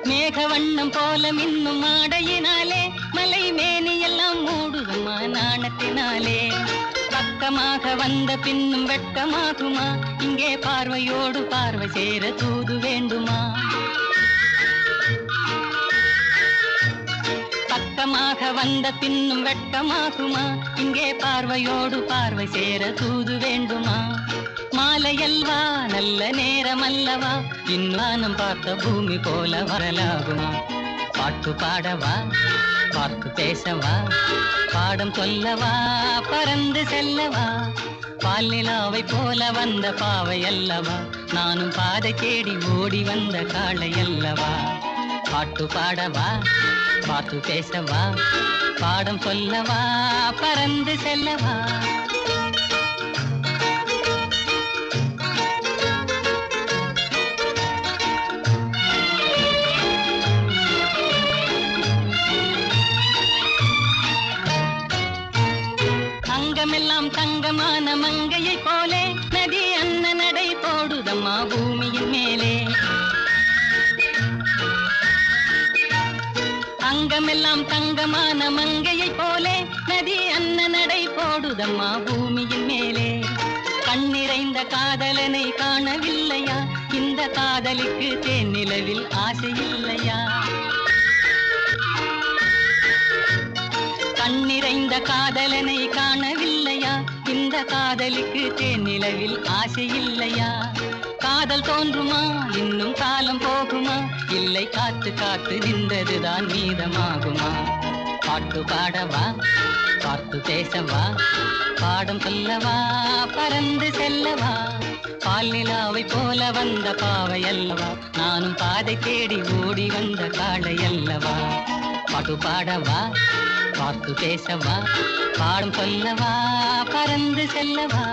மேகவண்ணம் போல மின்னும் ஆடையினாலே மலை மேனி எல்லாம் மூடுதம்மா நாணத்தினாலே பக்கமாக வந்த பின்னும் வெட்கமாகுமா இங்கே பார்வையோடு பார்வை சேர தூது வேண்டுமா பக்கமாக வந்த பின்னும் வெட்கமாகுமா இங்கே பார்வையோடு பார்வை சேர தூது வேண்டுமா மாலையல்வா நல்ல நேரம் அல்லவா இன்னானம் பார்த்த பூமி போல வரலாகுமா பாட்டு பாடவா பார்த்து பேசவா பாடம் சொல்லவா பறந்து செல்லவா பால் நிலாவை போல வந்த பாவை அல்லவா நானும் பாதை தேடி ஓடி வந்த காளை அல்லவா பாட்டு பாடவா பார்த்து பேசவா பாடம் சொல்லவா பறந்து செல்லவா அங்கமெல்லாம் தங்கமான மங்கையை போலே நதி அன்ன நடை போடுதம்மா பூமியின் மேலே அங்கமெல்லாம் தங்கமான மங்கையை போலே நதி அன்ன நடை போடுதம்மா பூமியின் மேலே கண்ணிறைந்த காதலனை காணவில்லையா இந்த காதலுக்கு தேனிலவில் ஆசை இல்லையா கண்ணிறைந்த காதலனை காணவில்லையா இந்த காதலுக்கு தேனிலவில் ஆசை இல்லையா காதல் தோன்றுமா இன்னும் காலம் போகுமா இல்லை காத்து காத்து நின்றதுதான் மீதமாகுமா பாட்டு பாடவா பார்த்து பேசவா பாடம் சொல்லவா பறந்து செல்லவா பால் நிலாவை போல வந்த பாவை அல்லவா நானும் பாதை தேடி ஓடி வந்த காளை அல்லவா பாட்டு பாடவா பார்த்து பேசவா பாடம் சொல்லவா பறந்து செல்லவா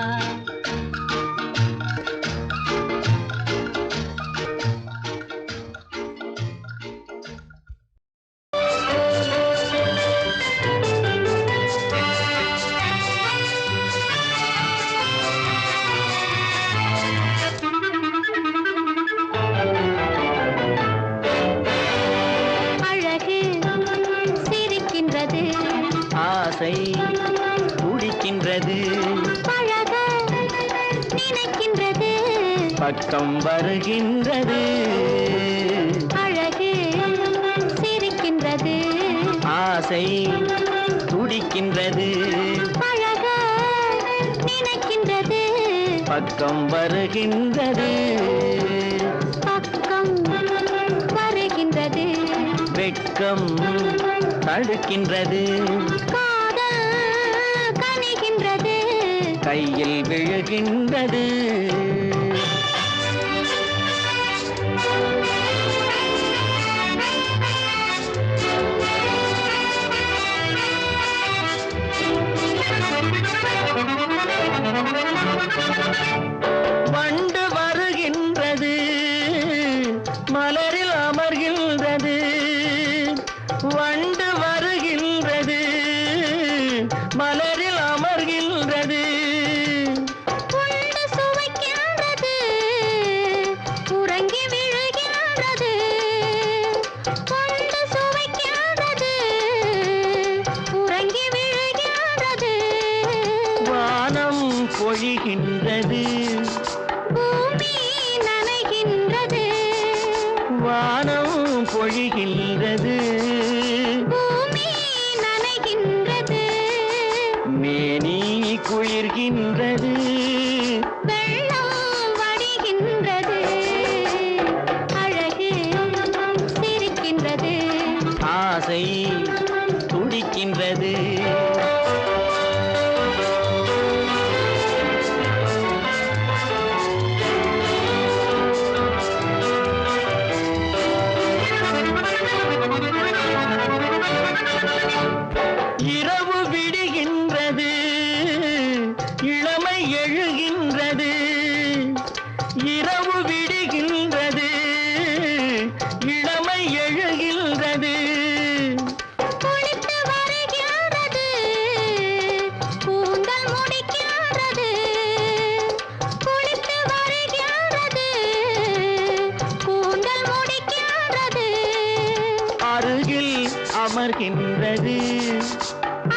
அழகு சிரிக்கின்றது ஆசை துடிக்கின்றது பழக நினைக்கின்றது பக்கம் வருகின்றது அழகு சிரிக்கின்றது ஆசை துடிக்கின்றது பழக நினைக்கின்றது பக்கம் வருகின்றது பக்கம் வருகின்றது வெட்கம் தடுக்கின்றது காதல் கனிகின்றது கையில் விழுகின்றது வண்டு வருகின்றது மலரில் அமர்கின்றது வண்டு வருகின்றது மலரில் அமர்கின்றது உண்டு சுவைக்கின்றது உறங்கி விழுகின்றது உண்டு சுவைக்கின்றது உறங்கி விழுகின்றது வானம் பொழிகின்றது பூமி நனைகின்றது வானம் பொழிகின்றது பூமி நனைகின்றது மேனி குளிர்கின்றது வெள்ளம் வடிகின்றது அழகு சிரிக்கின்றது ஆசை துடிக்கின்றது இரவு விடுகின்றது இளமை எழுகின்றது இரவு விடுகின்றது இளமை எழுகின்றது குளித்து வருகின்றது கூந்தல் முடிக்கின்றது குளித்து வருகின்றது கூந்தல் முடிக்கின்றது அருகில் அமர்கின்றது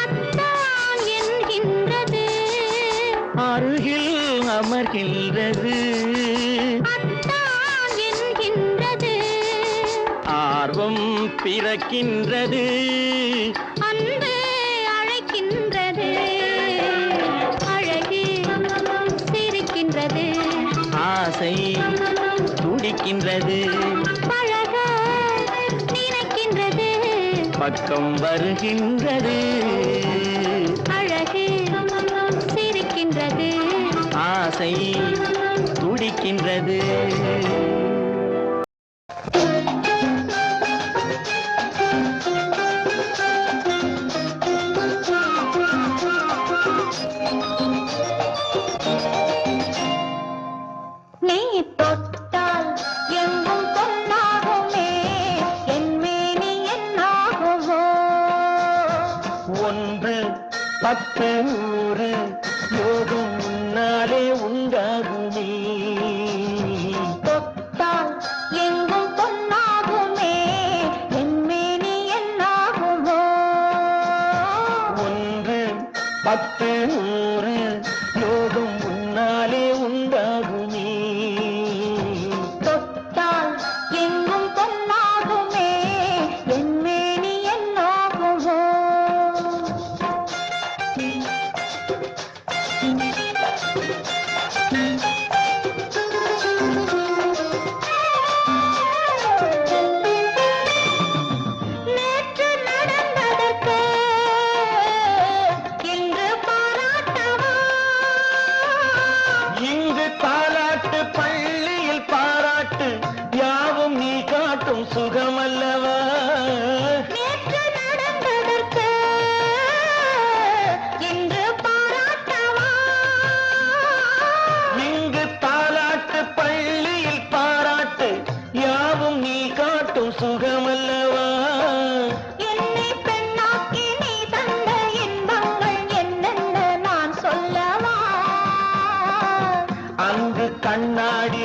அத்தான் என்கின்றது அருகில் அமர்கின்றது அத்தான் என்கின்றது ஆர்வம் பிறக்கின்றது அன்பு அழைக்கின்றது அழகு சிரிக்கின்றது ஆசை துடிக்கின்றது பழக நினைக்கின்றது பக்கம் வருகின்றது அழகு சிரிக்கின்றது ஆசை துடிக்கின்றது நீ தொட்டால் எங்கும் பொன்னாகுமே என் மேனி என்னாகுமோ ஒன்று பத்து நூறு யோகம் முன்னாலே உண்டாகுமே தொட்டால்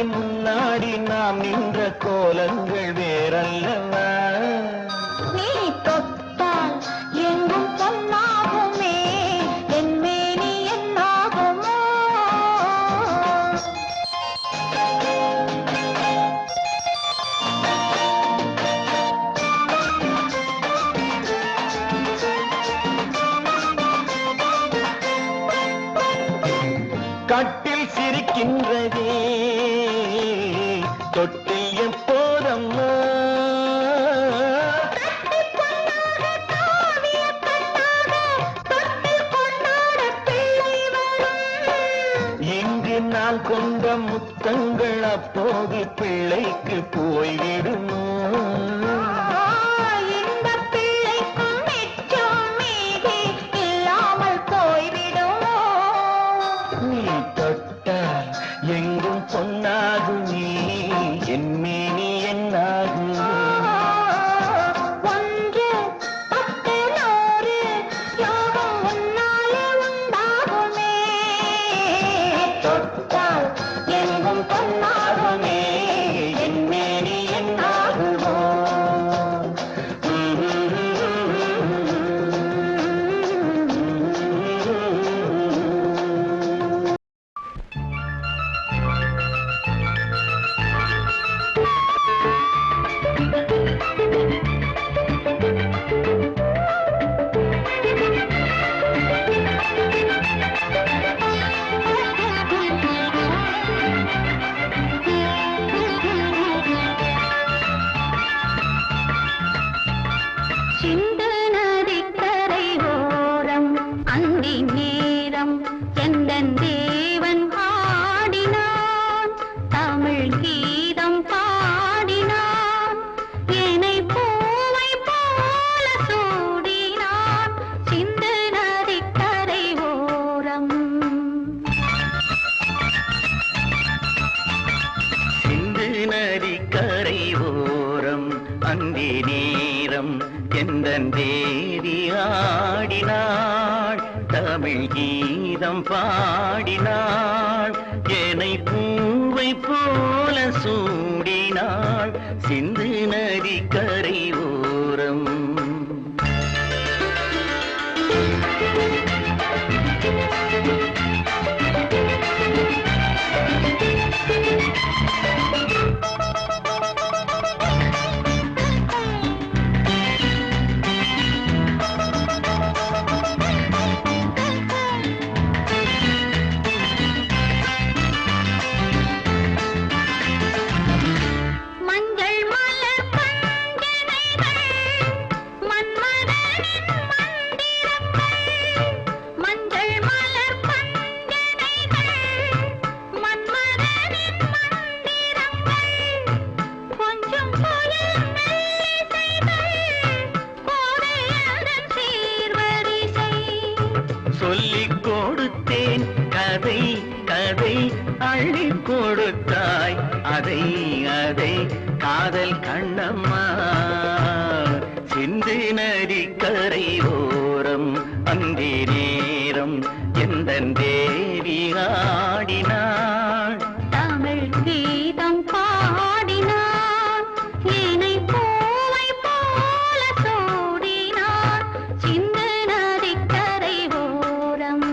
முன்னாடி நாம் நின்ற கோலங்கள் வேறல்லவா நீ தொட்டால் எங்கும் பொன்னாகுமே என் மேனி என்னாகுமோ கட்டில் சிரிக்கின்றதே தொட்டில் எப்போதம்மா இங்கு நான் கொண்ட முத்தங்கள் அப்போது பிள்ளைக்கு போய்விடுமோ இந்த பிள்ளைக்கும் மிச்சம் மீதி இல்லாமல் போய்விடுமோ நீ தொட்டால் எங்கும் பொன்னாகும் நீ என் மேனி என்னாகும் ஒன்று பத்து நூறு யோகம் உன்னாலே உண்டாகுமே தொட்டால் எங்கும் பொன்னாகுமே என் மேனி என்னாகுமோ சிந்து நதிக்கரை ஓரம் அந்தி நேரம் எந்தன் தேவன் ஆடினான் தமிழ் கீதம் பாடினான் என்னை பூவை போல சூடினான் சிந்து நதிக்கரை ஓரம் சிந்து நதி கரை ஓரம் அந்தி நேரம் எந்தன் தேவி ஆடினாள் தமிழ் கீதம் பாடினாள் என்னை பூவை போல சூடினாள் சிந்து நதி கரை ஓரம் மஞ்சள் மலர் பஞ்சனைகள் மன்மதனின் மந்திரங்கள் மஞ்சள் மலர் பஞ்சனைகள் மன்மதனின் மந்திரங்கள் கொஞ்சம் புயல் மெல்லிசைகள் கோதையதன் சீர்வரிசை சொல்லிக் கொடுத்தேன் கதை கதை அள்ளி கொடுத்தாய் அதை அதை காதல் கண்ணம்மா சிந்து நதி கரை ஓரம் அந்தி நேரம் எந்தன் தேவி ஆடினாள் தமிழ் கீதம் பாடினான் என்னை பூவை போல சூடினான் சிந்து நதிக்கரை ஓரம்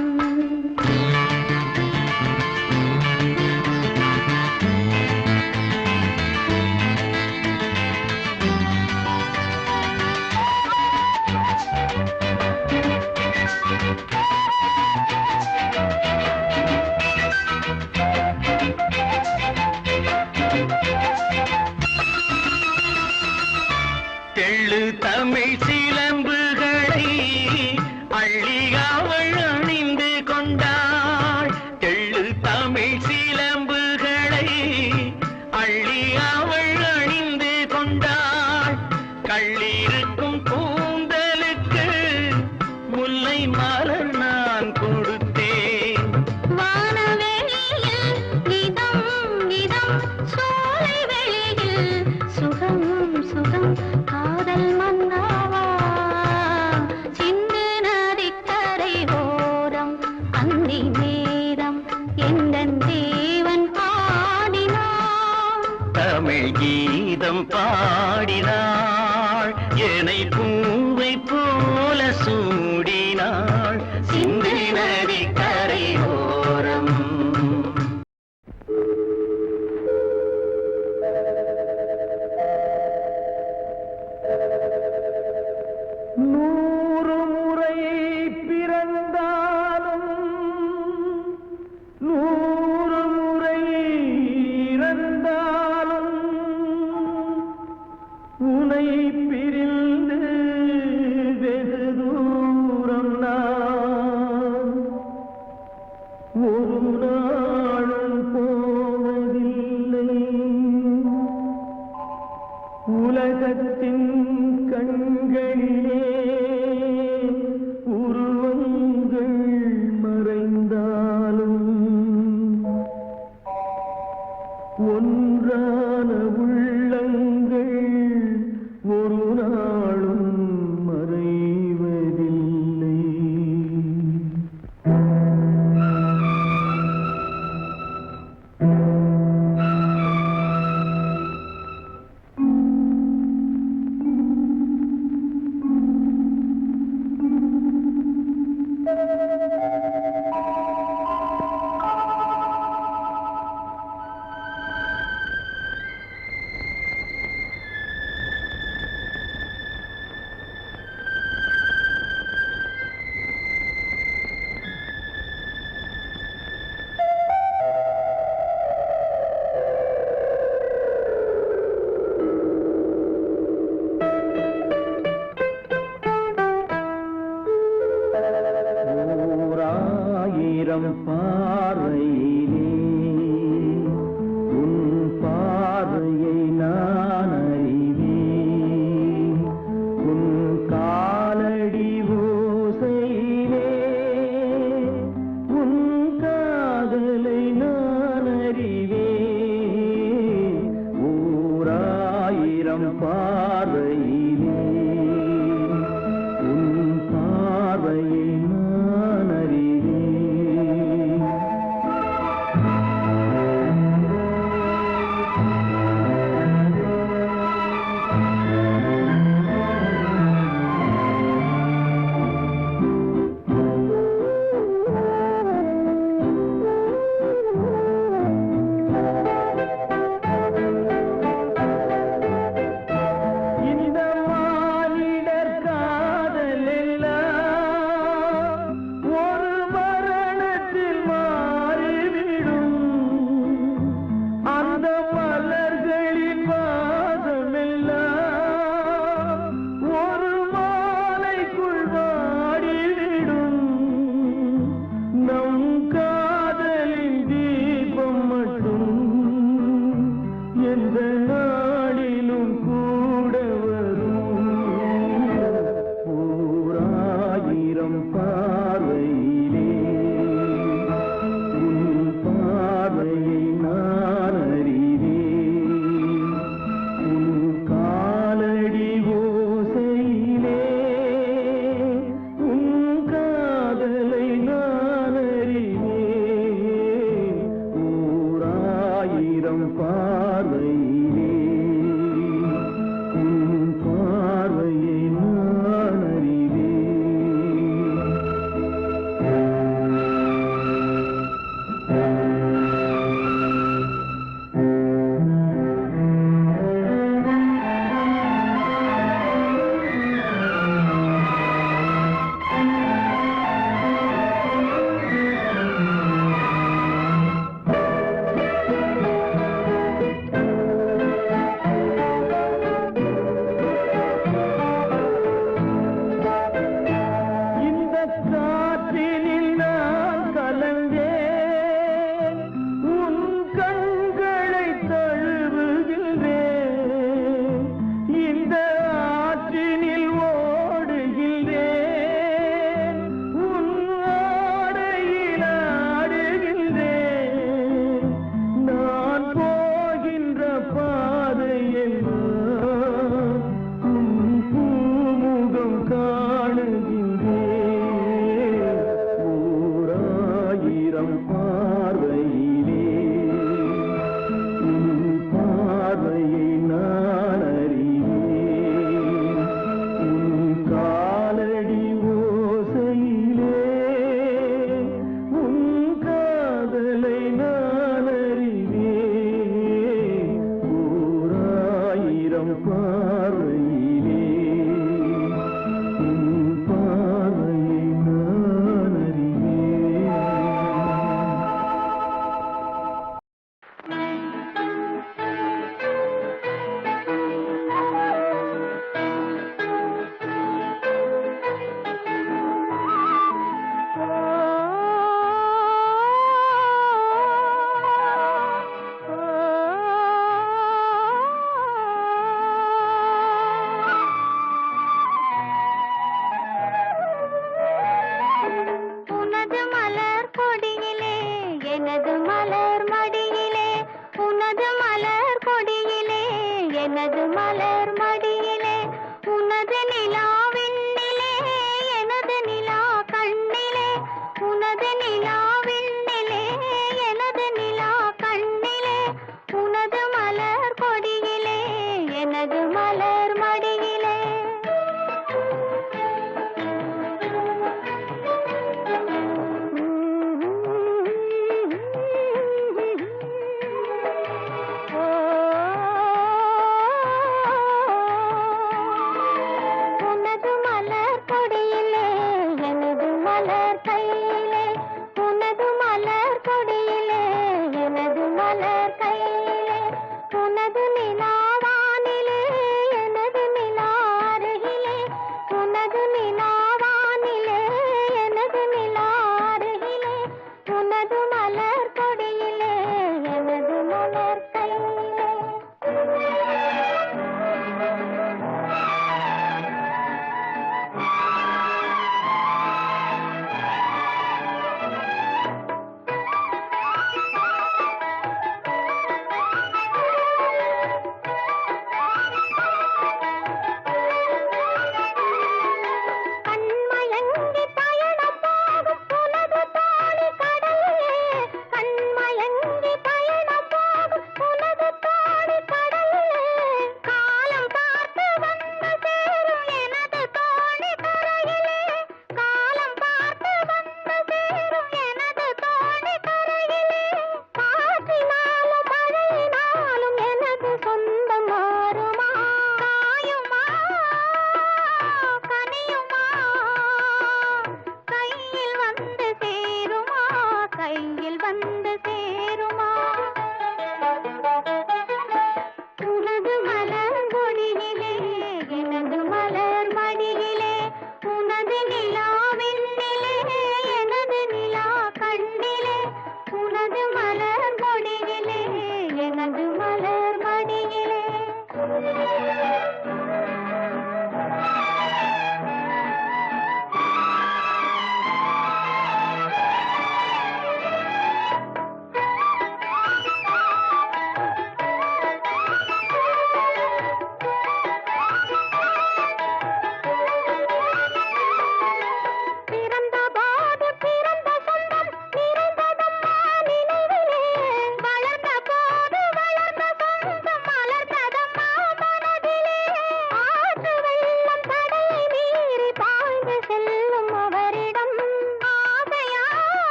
கீதம் பாடினாள் என்னை பூவை போல சூடினாள் சிந்து நதி கரையோரம் நூறு முறை பிறந்தாலும் நூறு முறை இறந்தாலும் உனை பிரிந்து வெகு தூரம் நான் ஒரு நாளும் போவதில்லை உலகத்தின் கண்களிலே உருவங்கள் மறைந்தாலும் ஒன்றான உள்ளங்கள் ஒரு நாளும் மறைவதில்லை.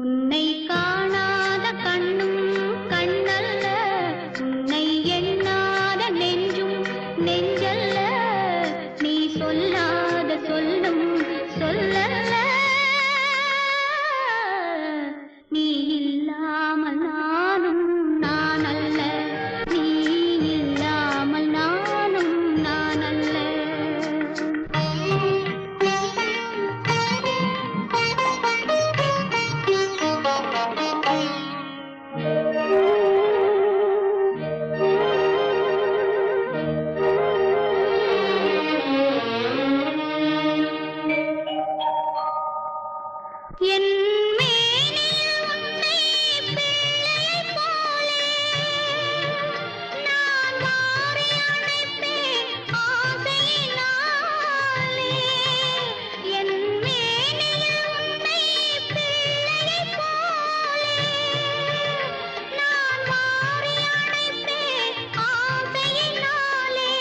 உன்னை காணாத கண்ணும் கண்ணல்ல, உன்னை எண்ணாத நெஞ்சும் நெஞ்சல்ல, நீ சொல்லாத சொல்லும் சொல்லல்ல, நீ இல்லாமல் நானும் நான் அல்ல, நீ இல்லாமல் நானும் நான் அல்ல. என் மேனியில் உன்னை பிள்ளையைப் போலே நான் வாரி அணைப்பேன் ஆசையினாலே. என் மேனியில் உன்னை பிள்ளையைப் போலே நான் வாரி அணைப்பேன் ஆசையினாலே.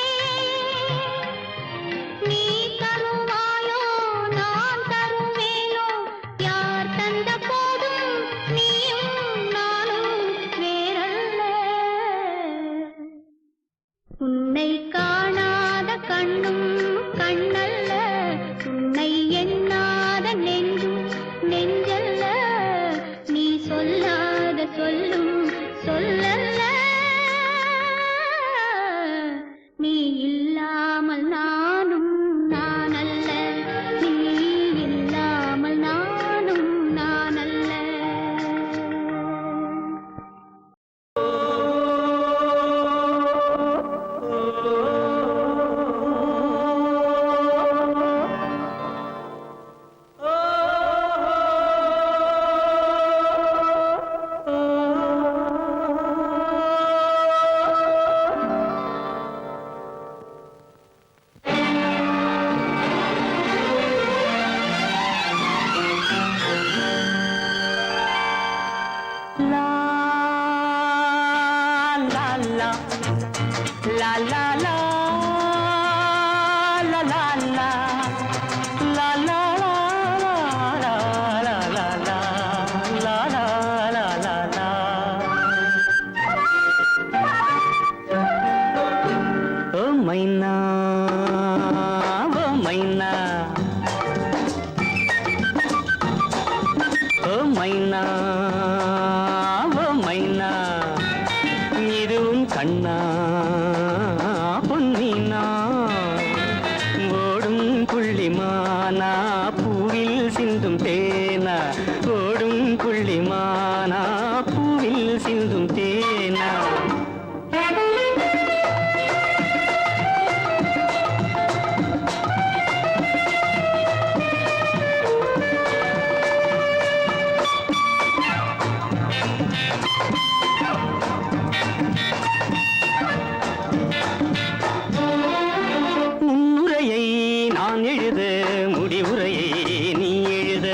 நீ தருவாயோ நான் தருவேனோ, யார் தந்த போதும் நீயும் நானும் வேறல்ல. உன்னை காணாத கண்ணும் கண்ணல்ல, உன்னை எண்ணாத நெஞ்சும் நெஞ்சல்ல, நீ சொல்லாத சொல்லும் சொல்லல்ல, நீ இல்லாமல் நானும் நான் அல்ல, நீ இல்லாமல் நானும் நான் அல்ல. மைனா ஓ மைனா, ஓ மைனா ஓ மைனா, இதுவும் கண்ணா பொன்னினா, ஓடும் புள்ளிமானா பூவில் சிந்தும் தேனா, ஓடும் புள்ளிமானா பூவில் சிந்தும் தேனா. முன்னுரையை நான் எழுத, முடிவுரையை நீ எழுத,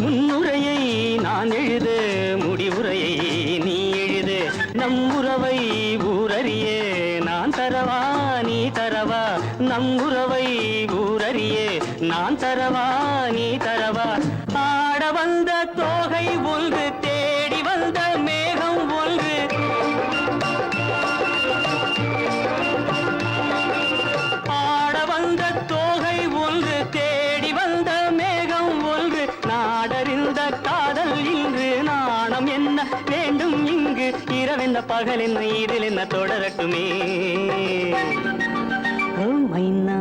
முன்னுரையை நான் எழுத, முடிவுரையை நீ எழுத, நம் உறவை ஊரறிய நான் தரவா நீ தரவா, நம் உறவை ஊரறிய நான் தரவா நீ தரவா. ஆட வந்த தோகை ஒன்று, தேடி வந்த மேகம் ஒன்று, ஆட வந்த தோகை ஒன்று, தேடி வந்த மேகம் ஒன்று, நாடறிந்த காதல் இன்று நாணம் என்ன வேண்டும் இங்கு, இரவென்ன பகல் என்ன இதில் என்ன தொடரட்டுமே. ஓ மைனா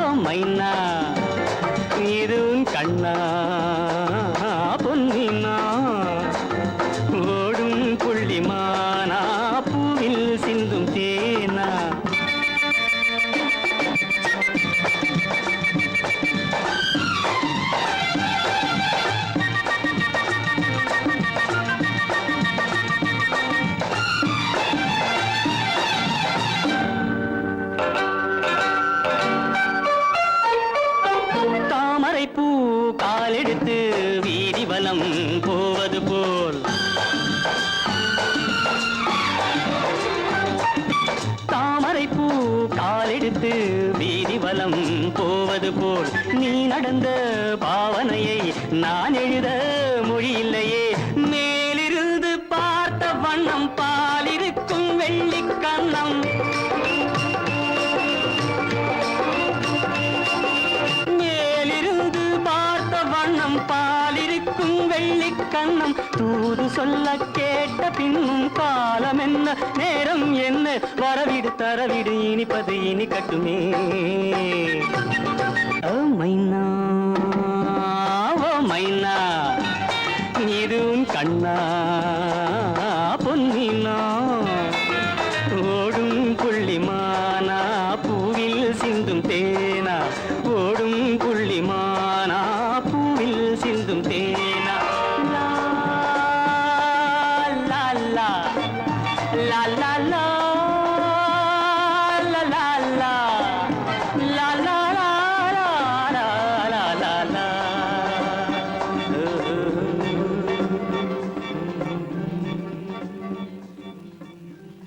ஓ மைனா, இதுவும் கண்ணா பொன்னினா, ஓடும் புள்ளிமானா பூவில் சிந்தும் தேனா. தாமரைப்பூ காலெடுத்து வீதி வலம் போவது போல், தாமரைப்பூ காலை எடுத்து வீதி வலம் போவது போல் நீ நடந்த பாவனையை நான் எழுத மொழி இல்லையே. மேலிருந்து பார்த்த வண்ணம் பாலிருக்கும் வெள்ளிக் கன்னம், மேலிருந்து பார்த்த வண்ணம் பாலிருக்கும் வெள்ளிக் கன்னம், தூது சொல்ல கேட்ட பின்னும் காலம் என்ன நேரம் என்ன, வரவிடு தரவிடு இனிப்பது இனிக்கட்டுமே. ஓ மைனா ஓ மைனா இதுவும் கண்ணா பொன்னினா, ஓடும் புள்ளிமானா பூவில் சிந்தும் தேனா, ஓடும் புள்ளிமானா பூவில் சிந்தும் தேனா. லா லா லா லா லா லா